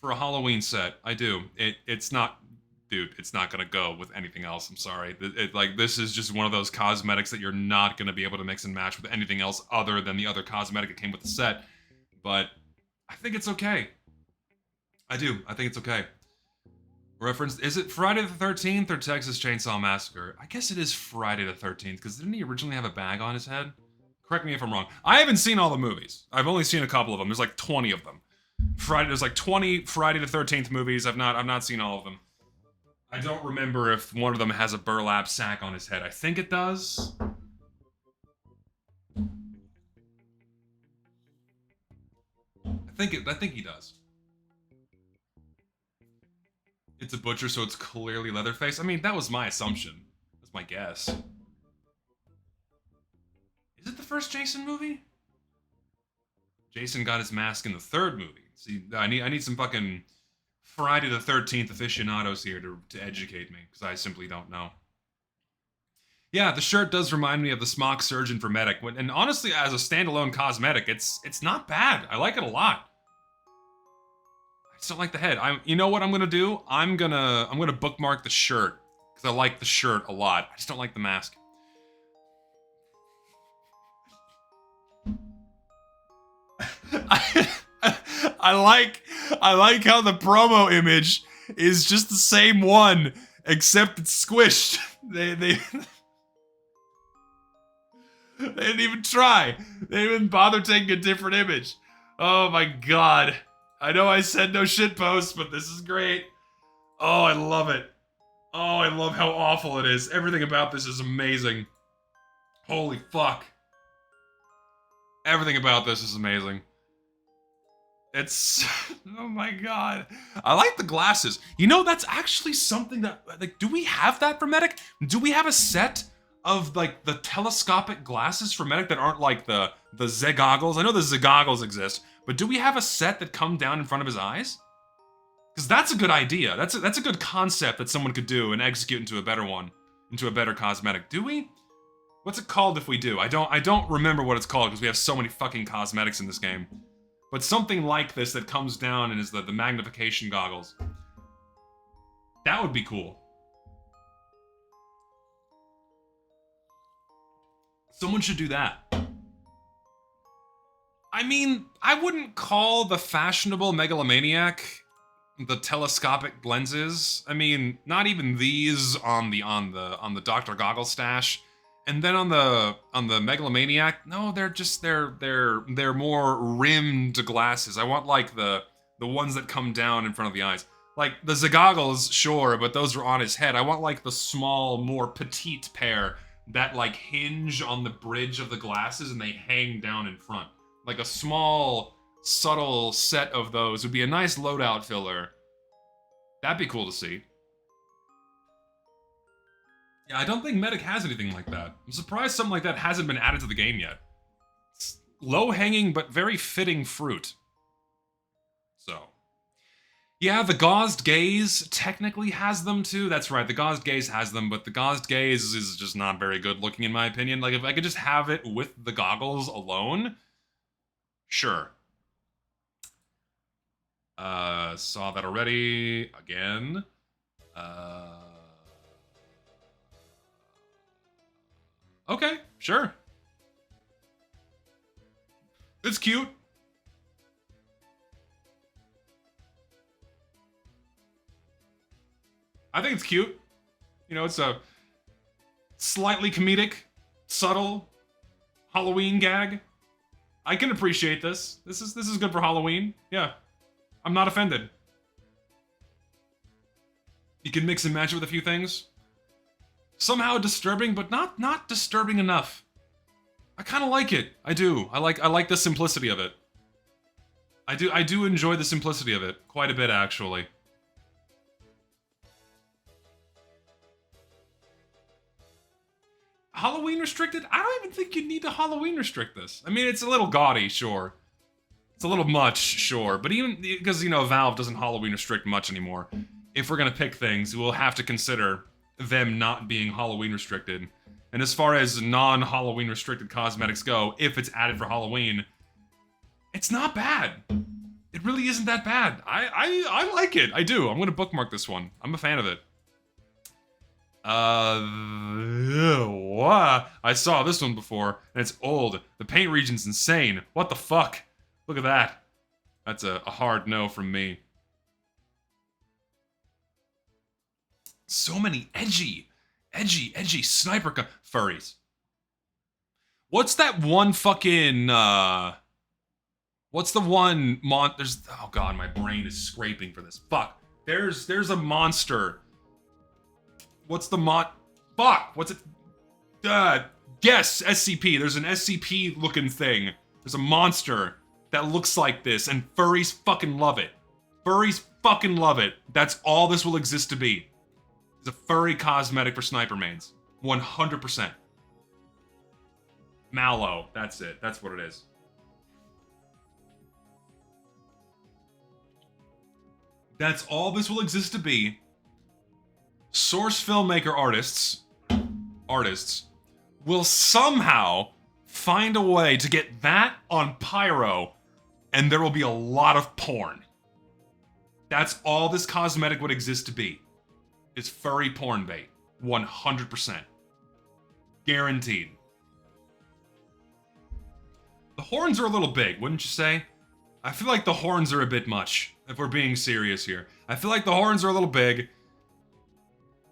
Speaker 1: For a Halloween set, I do. It's not... Dude, it's not gonna go with anything else. I'm sorry. This is just one of those cosmetics that you're not gonna be able to mix and match with anything else other than the other cosmetic that came with the set. But I think it's okay. I do. I think it's okay. Reference, is it Friday the 13th or Texas Chainsaw Massacre? I guess it is Friday the 13th, because didn't he originally have a bag on his head? Correct me if I'm wrong. I haven't seen all the movies. I've only seen a couple of them. There's like 20 of them. There's like 20 Friday the 13th movies. I've not seen all of them. I don't remember if one of them has a burlap sack on his head. I think it does. I think he does. It's a butcher, so it's clearly Leatherface. I mean, that was my assumption. That's my guess. Is it the first Jason movie? Jason got his mask in the third movie. See, I need some fucking Friday the 13th aficionados here to educate me, because I simply don't know. Yeah, the shirt does remind me of the Smock Surgeon for Medic, and honestly, as a standalone cosmetic, it's not bad. I like it a lot. I just don't like the head. You know what I'm gonna do? I'm gonna bookmark the shirt, because I like the shirt a lot. I just don't like the mask. I like how the promo image is just the same one, except it's squished. They they didn't even try. They didn't even bother taking a different image. Oh my god. I know I said no shit posts, but this is great. Oh, I love it. Oh, I love how awful it is. Everything about this is amazing. Holy fuck. Everything about this is amazing. It's... oh my god. I like the glasses. You know, that's actually something that... like, do we have that for Medic? Do we have a set of, like, the telescopic glasses for Medic that aren't like the Z-goggles? I know the Z-goggles exist, but do we have a set that come down in front of his eyes? Because that's a good idea. That's a good concept that someone could do and execute into a better one. Into a better cosmetic. Do we? What's it called if we do? I don't remember what it's called because we have so many fucking cosmetics in this game. But something like this that comes down and is the magnification goggles. That would be cool. Someone should do that. I mean, I wouldn't call the fashionable megalomaniac the telescopic lenses. I mean, not even these on the Dr. Goggle stash. And then on the megalomaniac, no, they're more rimmed glasses. I want like the ones that come down in front of the eyes. Like the Zagoggles, sure, but those are on his head. I want like the small, more petite pair that like hinge on the bridge of the glasses and they hang down in front. Like a small, subtle set of those would be a nice loadout filler. That'd be cool to see. Yeah, I don't think Medic has anything like that. I'm surprised something like that hasn't been added to the game yet. It's low-hanging but very fitting fruit. So. Yeah, the Gauzed Gaze technically has them too. That's right, the Gauzed Gaze has them, but the Gauzed Gaze is just not very good looking in my opinion. Like, if I could just have it with the goggles alone, sure. Saw that already. Again. Okay, sure. It's cute. I think it's cute. You know, it's a slightly comedic, subtle Halloween gag. I can appreciate this. This is good for Halloween. Yeah. I'm not offended. You can mix and match it with a few things. Somehow disturbing, but not disturbing enough. I kind of like it. I do. I like the simplicity of it. I do enjoy the simplicity of it quite a bit, actually. Halloween restricted? I don't even think you need to Halloween restrict this. I mean, it's a little gaudy, sure. It's a little much, sure. But even because, you know, Valve doesn't Halloween restrict much anymore. If we're gonna pick things, we'll have to consider them not being Halloween restricted. And as far as non-Halloween restricted cosmetics go, if it's added for Halloween, it's not bad. It really isn't that bad. I like it. I do. I'm gonna bookmark this one. I'm a fan of it. I saw this one before, and it's old. The paint region's insane. What the fuck? Look at that. That's a hard no from me. So many edgy sniper furries. What's that one fucking, what's the one there's, oh god, my brain is scraping for this. Fuck. There's a monster. What's the fuck, what's it? Yes, SCP. There's an SCP looking thing. There's a monster that looks like this, and furries fucking love it. Furries fucking love it. That's all this will exist to be. It's a furry cosmetic for sniper mains. 100%. Mallow. That's it. That's what it is. That's all this will exist to be. Source filmmaker artists will somehow find a way to get that on Pyro, and there will be a lot of porn. That's all this cosmetic would exist to be. It's furry porn bait. 100%. Guaranteed. The horns are a little big, wouldn't you say? I feel like the horns are a bit much, if we're being serious here. I feel like the horns are a little big.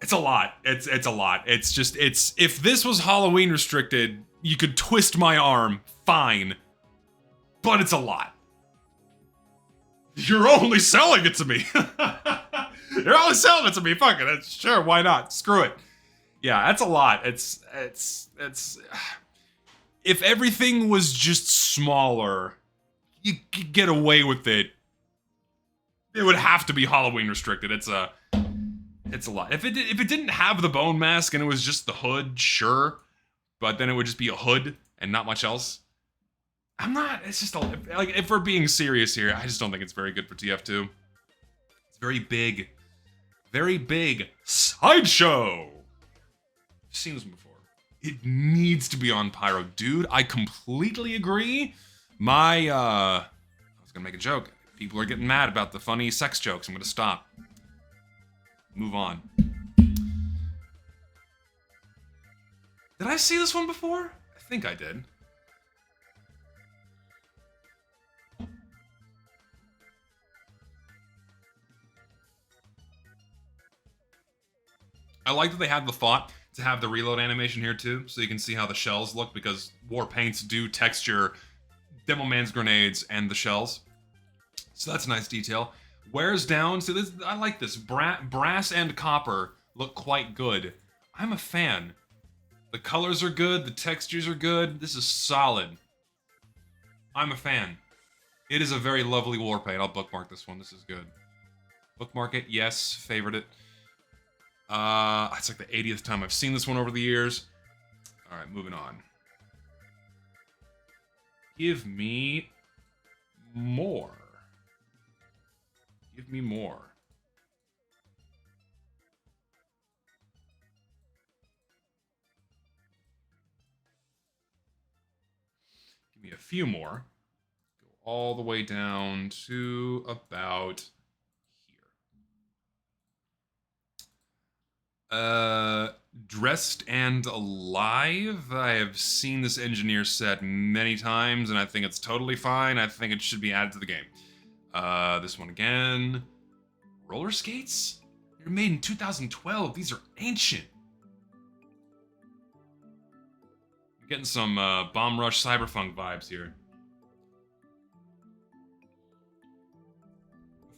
Speaker 1: It's a lot. It's a lot. It's just, if this was Halloween restricted, you could twist my arm, fine. But it's a lot. You're only selling it to me. You're only selling it to me. Fuck it. Sure, why not? Screw it. Yeah, that's a lot. It's if everything was just smaller, you could get away with it. It would have to be Halloween restricted. It's a lot. If it didn't have the bone mask and it was just the hood, sure, but then it would just be a hood and not much else. It's just like, if we're being serious here, I just don't think it's very good for TF2. It's very big. Very big sideshow. I've seen this before. It needs to be on Pyro. Dude, I completely agree. I was gonna make a joke. People are getting mad about the funny sex jokes. I'm gonna stop. Move on. Did I see this one before? I think I did. I like that they had the thought to have the reload animation here too, so you can see how the shells look, because war paints do texture Devilman's grenades and the shells. So that's a nice detail. Wears down, so this, I like this. Brass and copper look quite good. I'm a fan. The colors are good, the textures are good, this is solid. I'm a fan. It is a very lovely war paint. I'll bookmark this one, this is good. Bookmark it, yes, favorite it. It's like the 80th time I've seen this one over the years. Alright, moving on. Give me more. Give me more. Give me a few more. Go all the way down to about Dressed and Alive. I have seen this engineer set many times, and I think it's totally fine. I think it should be added to the game. This one again. Roller skates? They're made in 2012. These are ancient. I'm getting some Bomb Rush Cyberpunk vibes here.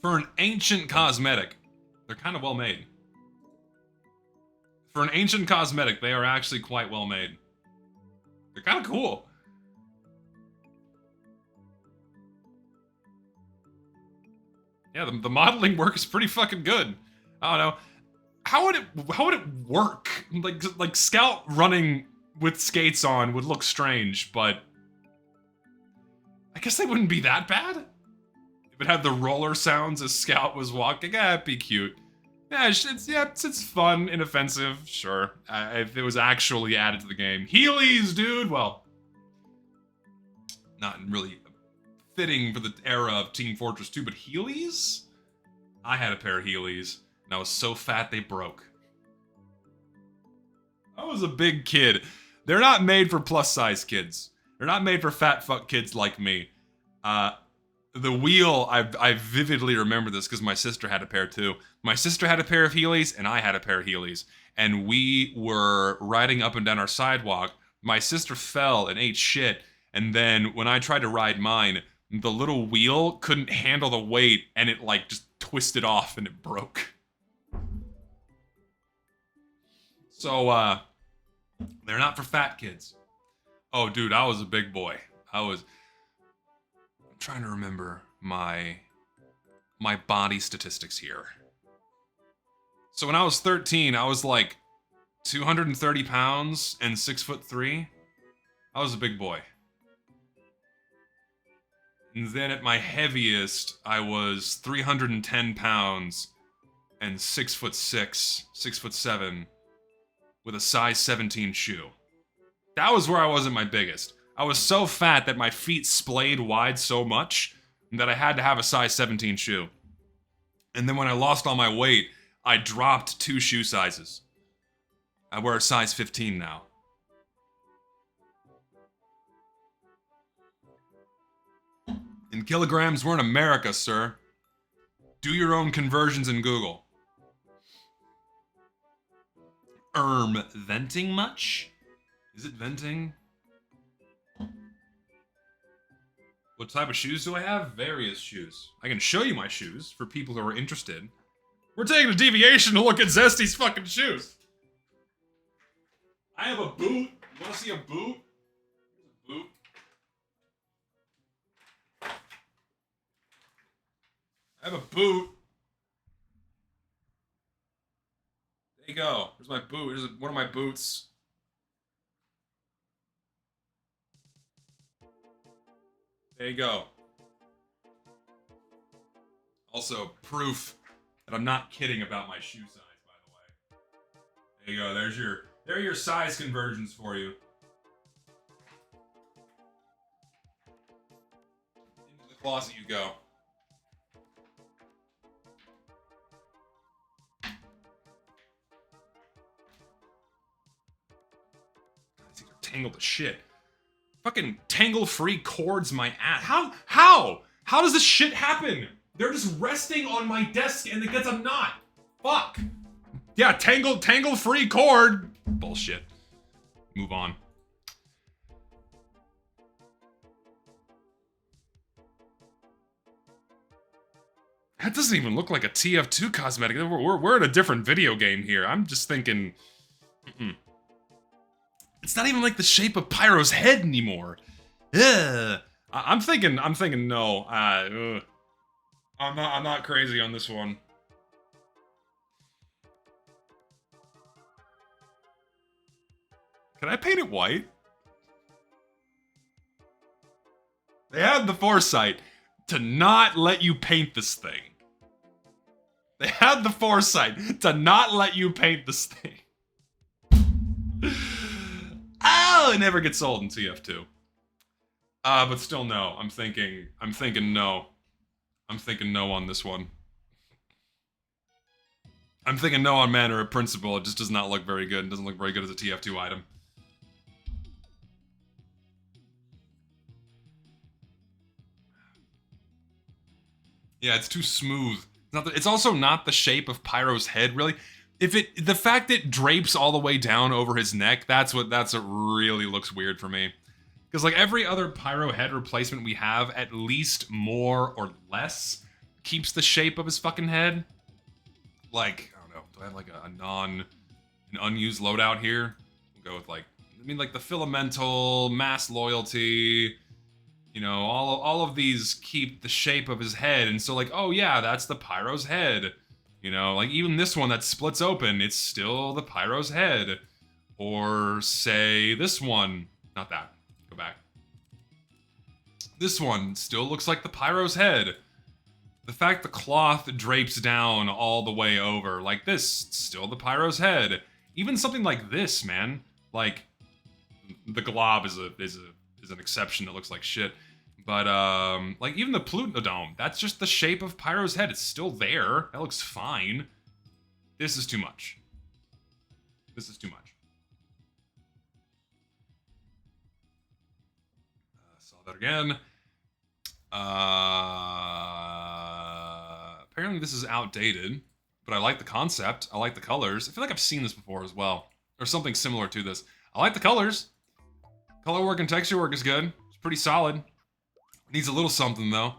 Speaker 1: For an ancient cosmetic, they're kind of well made. For an ancient cosmetic, they are actually quite well made. They're kind of cool. Yeah, the modeling work is pretty fucking good. I don't know. How would it work? Like Scout running with skates on would look strange, but I guess they wouldn't be that bad. If it had the roller sounds as Scout was walking, it'd be cute. Yeah, it's fun, inoffensive, sure. If it was actually added to the game. Heelys, dude! Well, not really fitting for the era of Team Fortress 2, but Heelys? I had a pair of Heelys, and I was so fat they broke. I was a big kid. They're not made for plus-size kids. They're not made for fat fuck kids like me. The wheel, I vividly remember this because my sister had a pair too. My sister had a pair of Heelys, and I had a pair of Heelys. And we were riding up and down our sidewalk. My sister fell and ate shit. And then when I tried to ride mine, the little wheel couldn't handle the weight, and it like just twisted off and it broke. So, they're not for fat kids. Oh, dude, I was a big boy. I'm trying to remember my body statistics here. So when I was 13, I was like 230 pounds and 6'3". I was a big boy. And then at my heaviest, I was 310 pounds and 6'6", 6'7", with a size 17 shoe. That was where I was at my biggest. I was so fat that my feet splayed wide so much that I had to have a size 17 shoe. And then when I lost all my weight, I dropped 2 shoe sizes. I wear a size 15 now. In kilograms, we're in America, sir. Do your own conversions in Google. Venting much? Is it venting? What type of shoes do I have? Various shoes. I can show you my shoes for people who are interested. We're taking a deviation to look at Zesty's fucking shoes. I have a boot. You wanna see a boot? Here's a boot. I have a boot. There you go. Here's my boot. Here's one of my boots. There you go. Also, proof that I'm not kidding about my shoe size, by the way. There you go. There are your size conversions for you. Into the closet you go. These things are tangled to shit. Fucking tangle-free cords my ass. How does this shit happen? They're just resting on my desk and it gets a knot. Fuck. Yeah, tangle-free cord. Bullshit. Move on. That doesn't even look like a TF2 cosmetic. We're in a different video game here. I'm just thinking... It's not even like the shape of Pyro's head anymore. Ugh. I'm thinking no. I'm not crazy on this one. Can I paint it white? They had the foresight to not let you paint this thing. They had the foresight to not let you paint this thing. Oh, it never gets sold in TF2. But still no. I'm thinking no. I'm thinking no on this one. I'm thinking no on manner of principle. It just does not look very good. It doesn't look very good as a TF2 item. Yeah, it's too smooth. It's also not the shape of Pyro's head, really. The fact it drapes all the way down over his neck, that's what really looks weird for me. Because like every other Pyro head replacement we have, at least more or less keeps the shape of his fucking head. Like, I don't know, do I have like an unused loadout here? We'll go with like, like the Filamental, Mass Loyalty, you know, all of these keep the shape of his head, and so like, oh yeah, that's the Pyro's head. You know, like even this one that splits open, it's still the Pyro's head. Or say this one, not that, go back. This one still looks like the Pyro's head. The fact the cloth drapes down all the way over, like this, still the Pyro's head. Even something like this, man, like the glob is an exception that looks like shit. But, like, even the Plutodome, that's just the shape of Pyro's head. It's still there. That looks fine. This is too much. This is too much. Saw that again. Apparently this is outdated, but I like the concept. I like the colors. I feel like I've seen this before as well. Or something similar to this. I like the colors. Color work and texture work is good. It's pretty solid. Needs a little something, though. A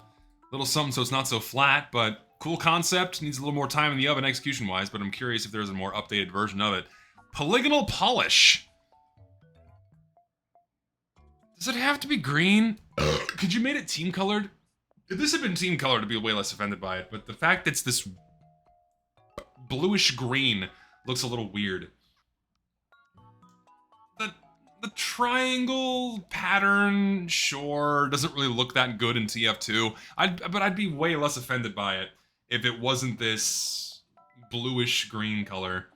Speaker 1: little something so it's not so flat, but cool concept. Needs a little more time in the oven execution-wise, but I'm curious if there's a more updated version of it. Polygonal polish. Does it have to be green? Could you made it team-colored? If this had been team-colored, I'd be way less offended by it, but the fact that it's this bluish green looks a little weird. The triangle pattern, sure, doesn't really look that good in TF2. But I'd be way less offended by it if it wasn't this bluish green color.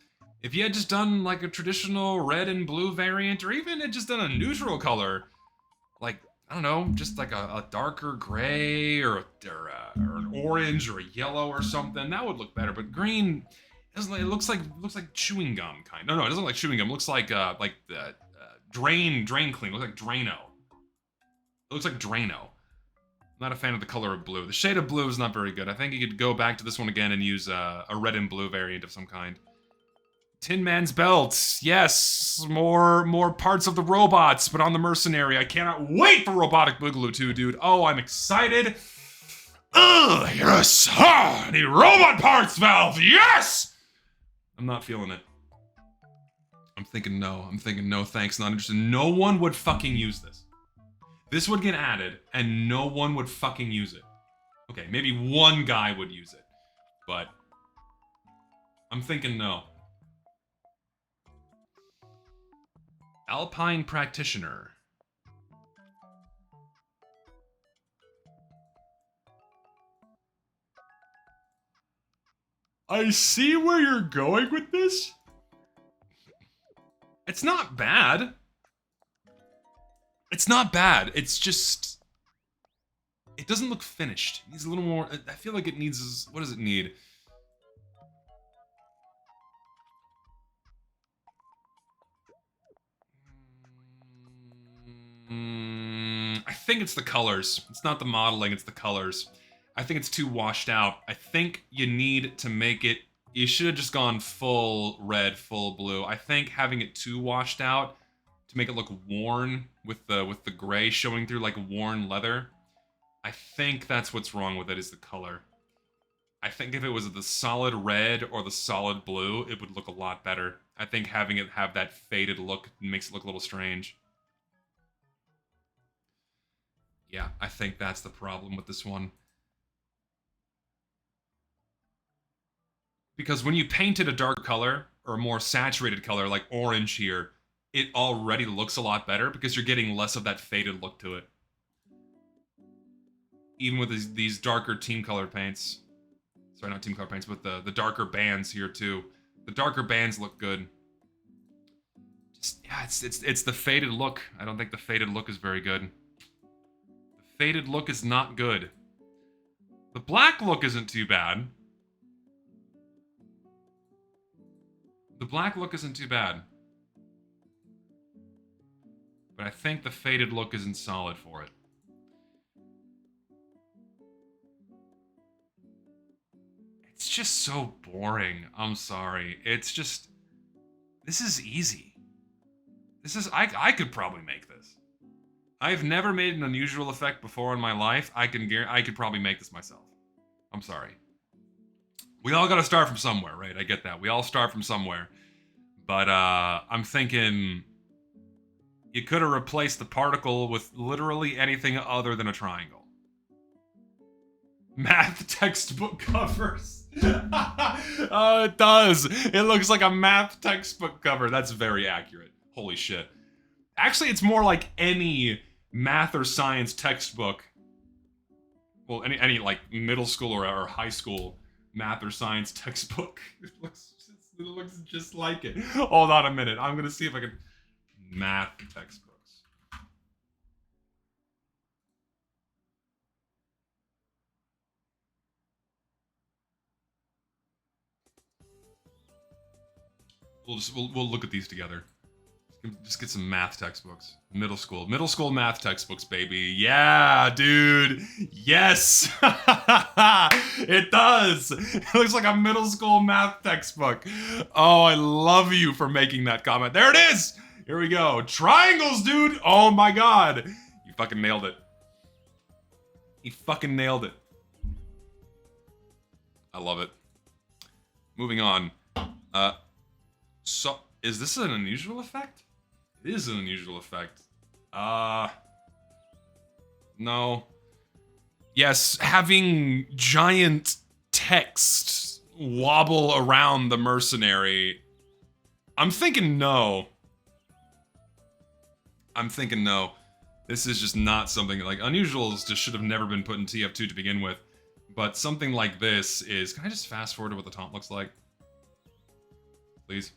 Speaker 1: If you had just done like a traditional red and blue variant, or even had just done a neutral color, like, I don't know, just like a darker gray or an orange or a yellow or something, that would look better. But green, it looks like chewing gum kind. No, it doesn't look like chewing gum. It looks like the drain clean. It looks like Drano. It looks like Drano. Not a fan of the color of blue. The shade of blue is not very good. I think you could go back to this one again and use a red and blue variant of some kind. Tin Man's belt. Yes, more parts of the robots, but on the mercenary. I cannot wait for Robotic Boogaloo 2, dude. Oh, I'm excited. Ugh, yes. Ah, I need robot parts, Valve. Yes. I'm not feeling it. I'm thinking no. I'm thinking no, thanks. Not interested. No one would fucking use this. This would get added, and no one would fucking use it. Okay, maybe one guy would use it, but I'm thinking no. Alpine Practitioner. I see where you're going with this. It's not bad. It's not bad. It's just... It doesn't look finished. It needs a little more... I feel like it needs... What does it need? I think it's the colors. It's not the modeling, it's the colors. I think it's too washed out. I think you need to make it... You should have just gone full red, full blue. I think having it too washed out to make it look worn with the gray showing through like worn leather. I think that's what's wrong with it, is the color. I think if it was the solid red or the solid blue, it would look a lot better. I think having it have that faded look makes it look a little strange. Yeah, I think that's the problem with this one. Because when you painted a dark color, or a more saturated color, like orange here, it already looks a lot better because you're getting less of that faded look to it. Even with these darker team color paints. Sorry, not team color paints, but the darker bands here too. The darker bands look good. Just, yeah, it's the faded look. I don't think the faded look is very good. The faded look is not good. The black look isn't too bad. The black look isn't too bad. But I think the faded look isn't solid for it. It's just so boring. I'm sorry. It's just... This is easy. This is... I could probably make this. I've never made an unusual effect before in my life. I could probably make this myself. I'm sorry. We all gotta start from somewhere, right? I get that. We all start from somewhere. But, I'm thinking... You could have replaced the particle with literally anything other than a triangle. Math textbook covers. Oh, it does. It looks like a math textbook cover. That's very accurate. Holy shit. Actually, it's more like any math or science textbook. Well, any like middle school or high school math or science textbook. It looks just like it. Hold on a minute. I'm gonna see if I can... Math textbooks. We'll look at these together. Just get some math textbooks. Middle school math textbooks, baby. Yeah, dude. Yes. It does. It looks like a middle school math textbook. Oh, I love you for making that comment. There it is. Here we go. Triangles, dude. Oh my god. You fucking nailed it. You fucking nailed it. I love it. Moving on. So, is this an unusual effect? It is an unusual effect. No. Yes, having giant text wobble around the mercenary. I'm thinking no. I'm thinking no. This is just not something, like, unusuals just should have never been put in TF2 to begin with. But something like this is... Can I just fast forward to what the taunt looks like? Please.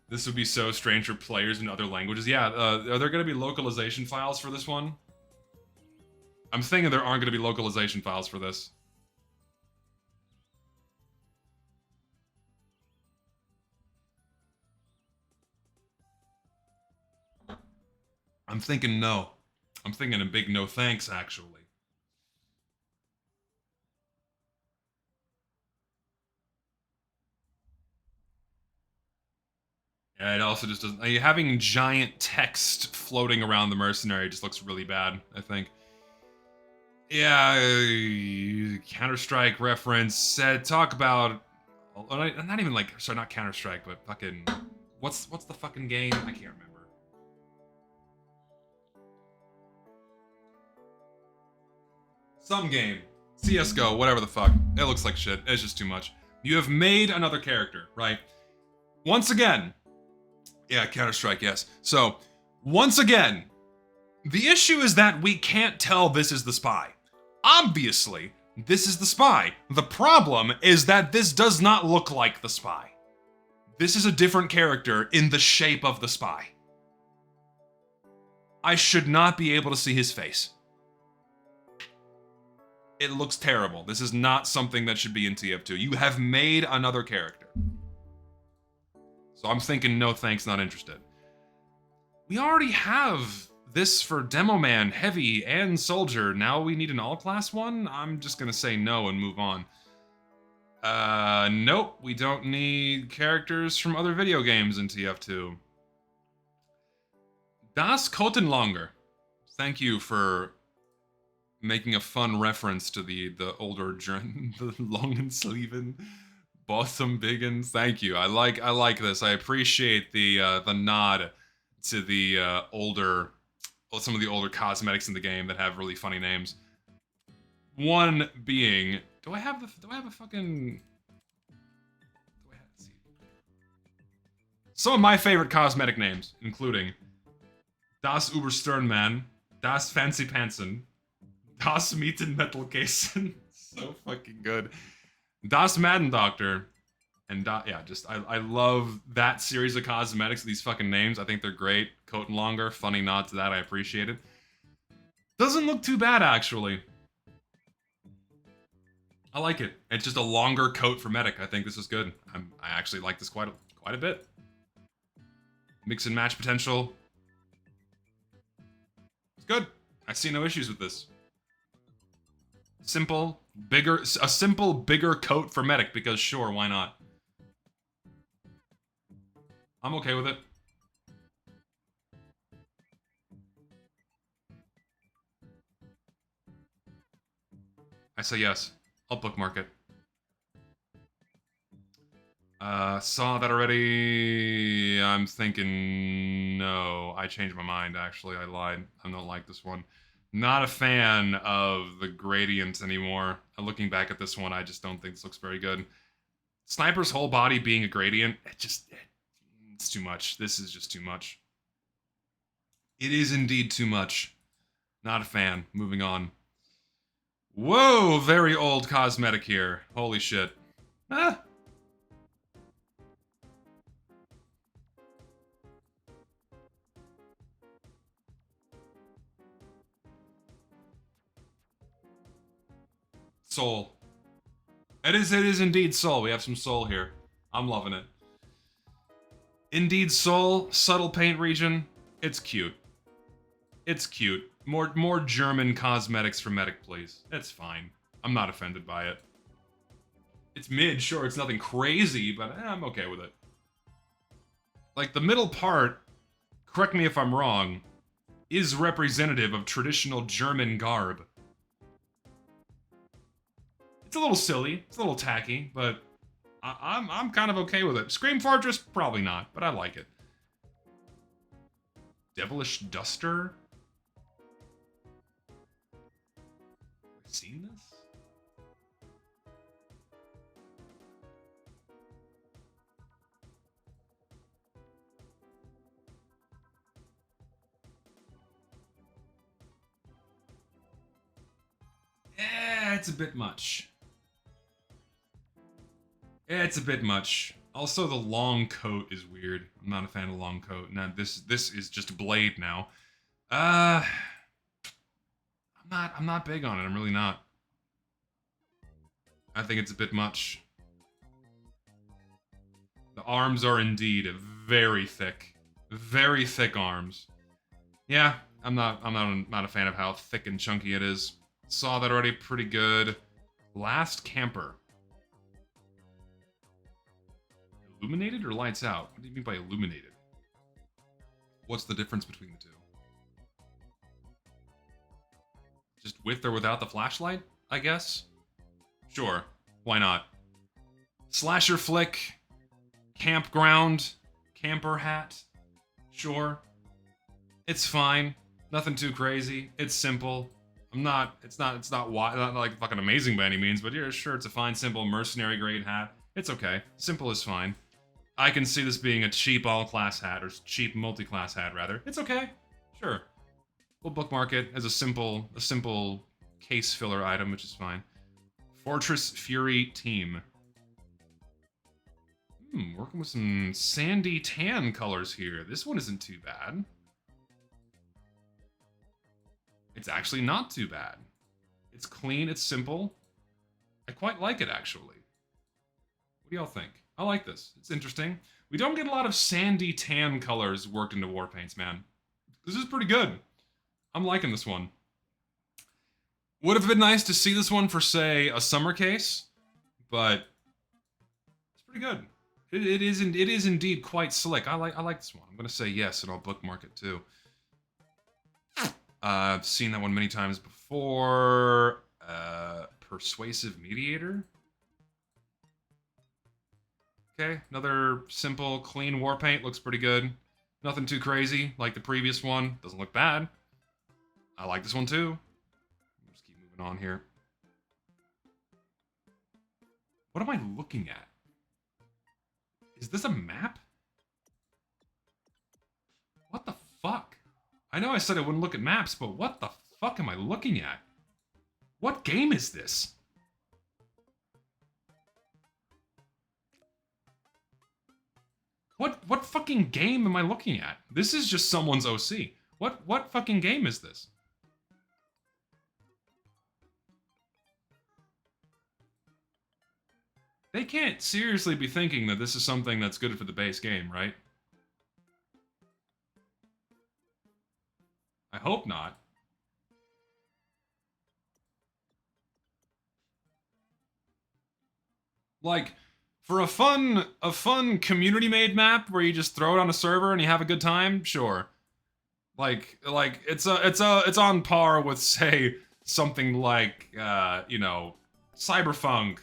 Speaker 1: This would be so strange for players in other languages. Yeah, are there going to be localization files for this one? I'm thinking there aren't going to be localization files for this. I'm thinking no. I'm thinking a big no thanks, actually. Yeah, it also just doesn't. Having giant text floating around the mercenary just looks really bad, I think. Yeah, Counter-Strike reference. Said talk about. Not even like. Sorry, not Counter-Strike, but fucking. What's the fucking game? I can't remember. Some game. CSGO, whatever the fuck. It looks like shit. It's just too much. You have made another character, right? Once again. Yeah, Counter-Strike, yes. So, once again, the issue is that we can't tell this is the spy. Obviously, this is the spy. The problem is that this does not look like the spy. This is a different character in the shape of the spy. I should not be able to see his face. It looks terrible. This is not something that should be in TF2. You have made another character. So I'm thinking, no thanks, not interested. We already have this for Demo Man, Heavy, and Soldier. Now we need an all-class one? I'm just gonna say no and move on. Nope. We don't need characters from other video games in TF2. Das Kotenlonger. Thank you for making a fun reference to the older the Longensleeven Botham Biggins. Thank you. I like this. I appreciate the nod to the some of the older cosmetics in the game that have really funny names. One being, do I have a fucking? Let's see. Some of my favorite cosmetic names, including Das Ubersternman, Das Fancy Pantsen, Das Mieten Metal Casen. So fucking good. Das Madden Doctor. And yeah, just I love that series of cosmetics, these fucking names. I think they're great. Coat and Longer, funny nod to that, I appreciate it. Doesn't look too bad, actually. I like it. It's just a longer coat for Medic. I think this is good. I actually like this quite a bit. Mix and match potential. It's good. I see no issues with this. Simple, bigger, a simple, bigger coat for Medic, because sure, why not? I'm okay with it. I say yes. I'll bookmark it. Saw that already. I'm thinking no. I changed my mind, actually. I lied. I don't like this one. Not a fan of the gradients anymore. Looking back at this one, I just don't think this looks very good. Sniper's whole body being a gradient, it's too much. This is just too much. It is indeed too much. Not a fan. Moving on. Whoa, very old cosmetic here. Holy shit. Ah. Soul. It is indeed soul. We have some soul here. I'm loving it. Indeed soul, subtle paint region. It's cute. It's cute. More German cosmetics for Medic, please. It's fine. I'm not offended by it. It's mid, sure, it's nothing crazy, but I'm okay with it. Like, the middle part, correct me if I'm wrong, is representative of traditional German garb. It's a little silly, it's a little tacky, but I'm kind of okay with it. Scream Fortress, probably not, but I like it. Devilish Duster? Have I seen this? It's a bit much. It's a bit much. Also, the long coat is weird. I'm not a fan of the long coat. Now, this is just Blade now. I'm not big on it. I'm really not. I think it's a bit much. The arms are indeed very thick. Very thick arms. Yeah, I'm not a fan of how thick and chunky it is. Saw that already, pretty good. Last Camper. Illuminated or lights out? What do you mean by illuminated? What's the difference between the two? Just with or without the flashlight, I guess? Sure, why not? Slasher flick, campground, camper hat. Sure. It's fine. Nothing too crazy. It's simple. It's not like fucking amazing by any means, but yeah, sure, it's a fine, simple mercenary grade hat. It's okay. Simple is fine. I can see this being a cheap all-class hat, or cheap multi-class hat, rather. It's okay. Sure. We'll bookmark it as a simple case filler item, which is fine. Fortress Fury Team. Working with some sandy tan colors here. This one isn't too bad. It's actually not too bad. It's clean, it's simple. I quite like it, actually. What do y'all think? I like this. It's interesting. We don't get a lot of sandy tan colors worked into war paints, man. This is pretty good. I'm liking this one. Would have been nice to see this one for, say, a summer case, but it's pretty good. It is indeed quite slick. I like this one. I'm gonna say yes, and I'll bookmark it too. I've seen that one many times before. Persuasive Mediator. Okay, another simple, clean war paint. Looks pretty good. Nothing too crazy like the previous one. Doesn't look bad. I like this one too. Just keep moving on here. What am I looking at? Is this a map? What the fuck? I know I said I wouldn't look at maps, but what the fuck am I looking at? What game is this? What fucking game am I looking at? This is just someone's OC. What fucking game is this? They can't seriously be thinking that this is something that's good for the base game, right? I hope not. Like, for a fun community-made map where you just throw it on a server and you have a good time, sure. Like it's on par with, say, something like Cyberpunk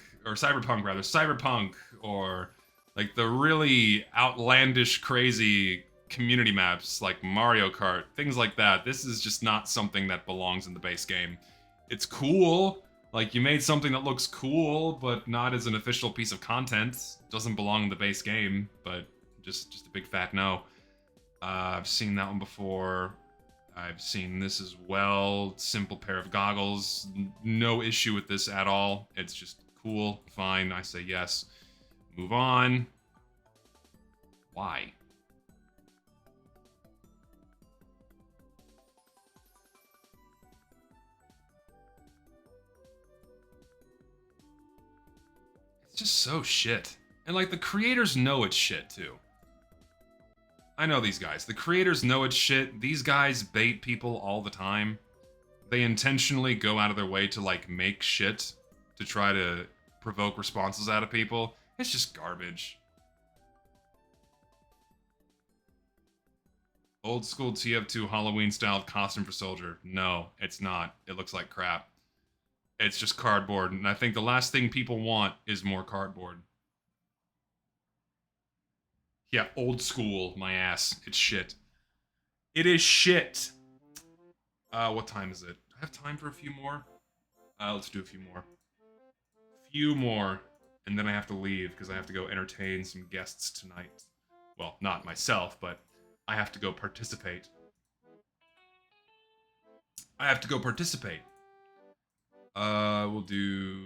Speaker 1: or like the really outlandish, crazy community maps like Mario Kart, things like that. This is just not something that belongs in the base game. It's cool. Like, you made something that looks cool, but not as an official piece of content. Doesn't belong in the base game, but just a big fat no. I've seen that one before. I've seen this as well. Simple pair of goggles. No issue with this at all. It's just cool. Fine. I say yes. Move on. Why? It's just so shit. And like, the creators know it's shit too. I know these guys. The creators know it's shit. These guys bait people all the time. They intentionally go out of their way to like make shit to try to provoke responses out of people. It's just garbage. Old school TF2 Halloween style costume for soldier. No, it's not. It looks like crap. It's just cardboard, and I think the last thing people want is more cardboard. Yeah, old school, my ass. It's shit. It is shit. What time is it? I have time for a few more? Let's do a few more. Few more. And then I have to leave, because I have to go entertain some guests tonight. Well, not myself, but I have to go participate. I have to go participate. We'll do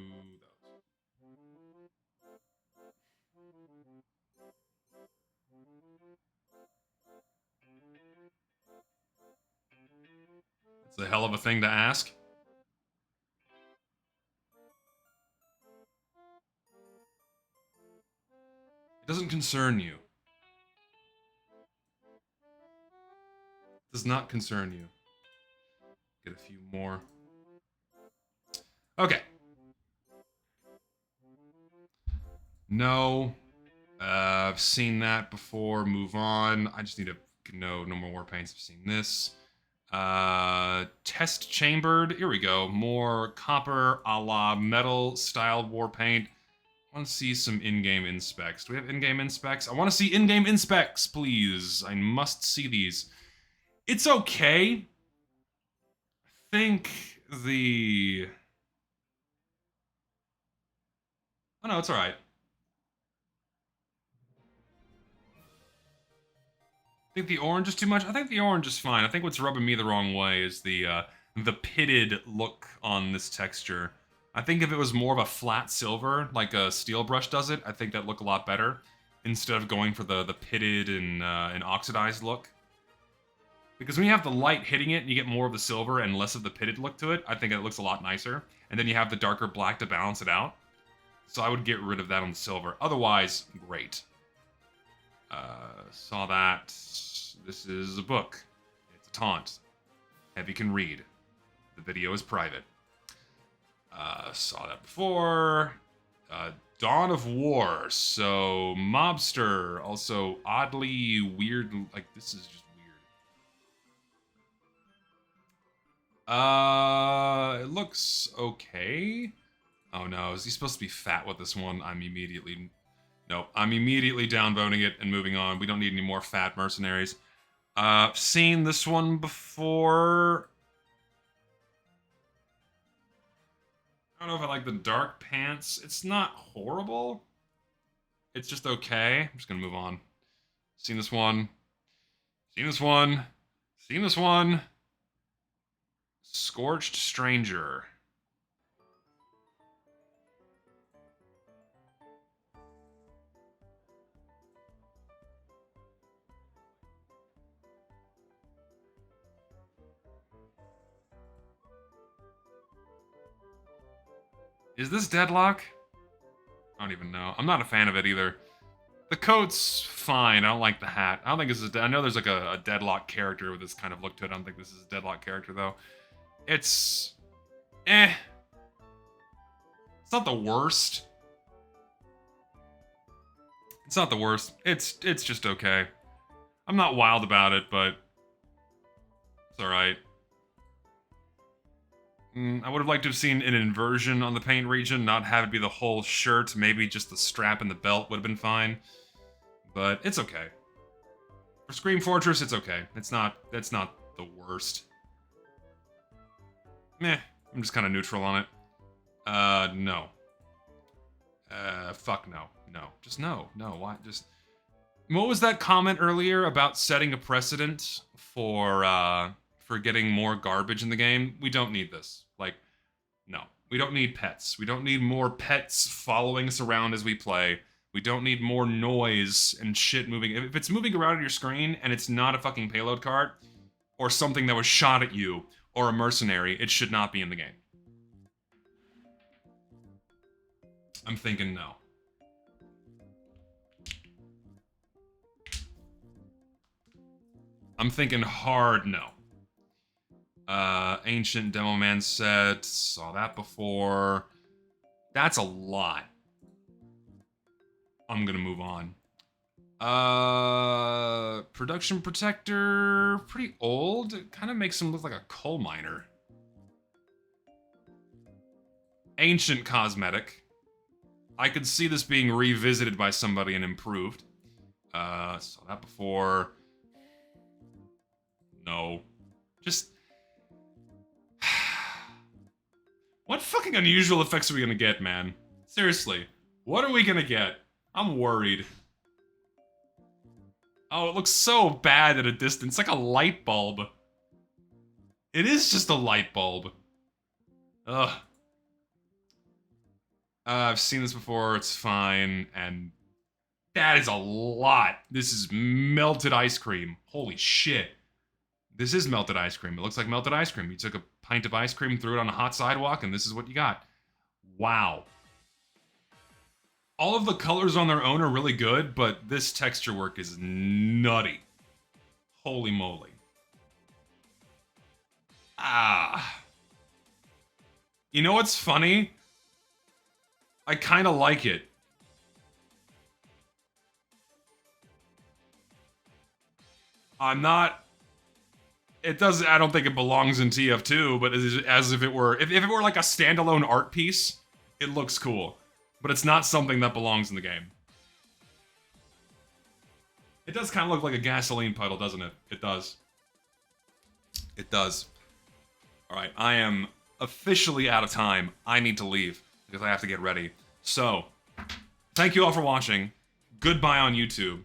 Speaker 1: It's a hell of a thing to ask. It doesn't concern you. It does not concern you. Get a few more. Okay. No. I've seen that before. Move on. I just need to no more war paints. I've seen this. Test chambered. Here we go. More copper a la metal styled war paint. I want to see some in-game inspects. Do we have in-game inspects? I want to see in-game inspects, please. I must see these. It's okay. I think the... Oh no, it's alright. I think the orange is too much. I think the orange is fine. I think what's rubbing me the wrong way is the pitted look on this texture. I think if it was more of a flat silver, like a steel brush does it, I think that'd look a lot better. Instead of going for the pitted and oxidized look. Because when you have the light hitting it, you get more of the silver and less of the pitted look to it. I think it looks a lot nicer. And then you have the darker black to balance it out. So I would get rid of that on the silver. Otherwise, great. Saw that. This is a book. It's a taunt. Heavy can read. The video is private. Saw that before. Dawn of War. So, Mobster. Also, oddly weird. Like, this is just weird. It looks okay. Oh no, is he supposed to be fat with this one? I'm immediately downvoting it and moving on. We don't need any more fat mercenaries. Seen this one before. I don't know if I like the dark pants. It's not horrible. It's just okay. I'm just gonna move on. Seen this one. Seen this one. Seen this one. Scorched Stranger. Is this Deadlock? I don't even know. I'm not a fan of it either. The coat's fine. I don't like the hat. I don't think this is... I know there's like a Deadlock character with this kind of look to it. I don't think this is a Deadlock character, though. It's... It's not the worst. It's not the worst. It's just okay. I'm not wild about it, but... It's alright. I would have liked to have seen an inversion on the paint region, not have it be the whole shirt. Maybe just the strap and the belt would have been fine. But it's okay. For Scream Fortress, it's okay. That's not the worst. Meh. I'm just kind of neutral on it. No. Fuck no. No. Just no. No. Why? Just... What was that comment earlier about setting a precedent for getting more garbage in the game? We don't need this. Like, no. We don't need pets. We don't need more pets following us around as we play. We don't need more noise and shit moving. If it's moving around on your screen and it's not a fucking payload cart, or something that was shot at you, or a mercenary, it should not be in the game. I'm thinking no. I'm thinking hard no. Ancient Demo Man set. Saw that before. That's a lot. I'm gonna move on. Production Protector. Pretty old. It kind of makes him look like a coal miner. Ancient Cosmetic. I could see this being revisited by somebody and improved. Saw that before. No. Just... What fucking unusual effects are we gonna get, man? Seriously. What are we gonna get? I'm worried. Oh, it looks so bad at a distance. Like a light bulb. It is just a light bulb. Ugh. I've seen this before. It's fine. And that is a lot. This is melted ice cream. Holy shit. This is melted ice cream. It looks like melted ice cream. You took a pint of ice cream, threw it on a hot sidewalk, and this is what you got. Wow. All of the colors on their own are really good, but this texture work is nutty. Holy moly. Ah. You know what's funny? I kind of like it. I'm not. It does. I don't think it belongs in TF2, but as if it were, if it were like a standalone art piece, it looks cool. But it's not something that belongs in the game. It does kind of look like a gasoline puddle, doesn't it? It does. It does. All right, I am officially out of time. I need to leave because I have to get ready. So, thank you all for watching. Goodbye on YouTube.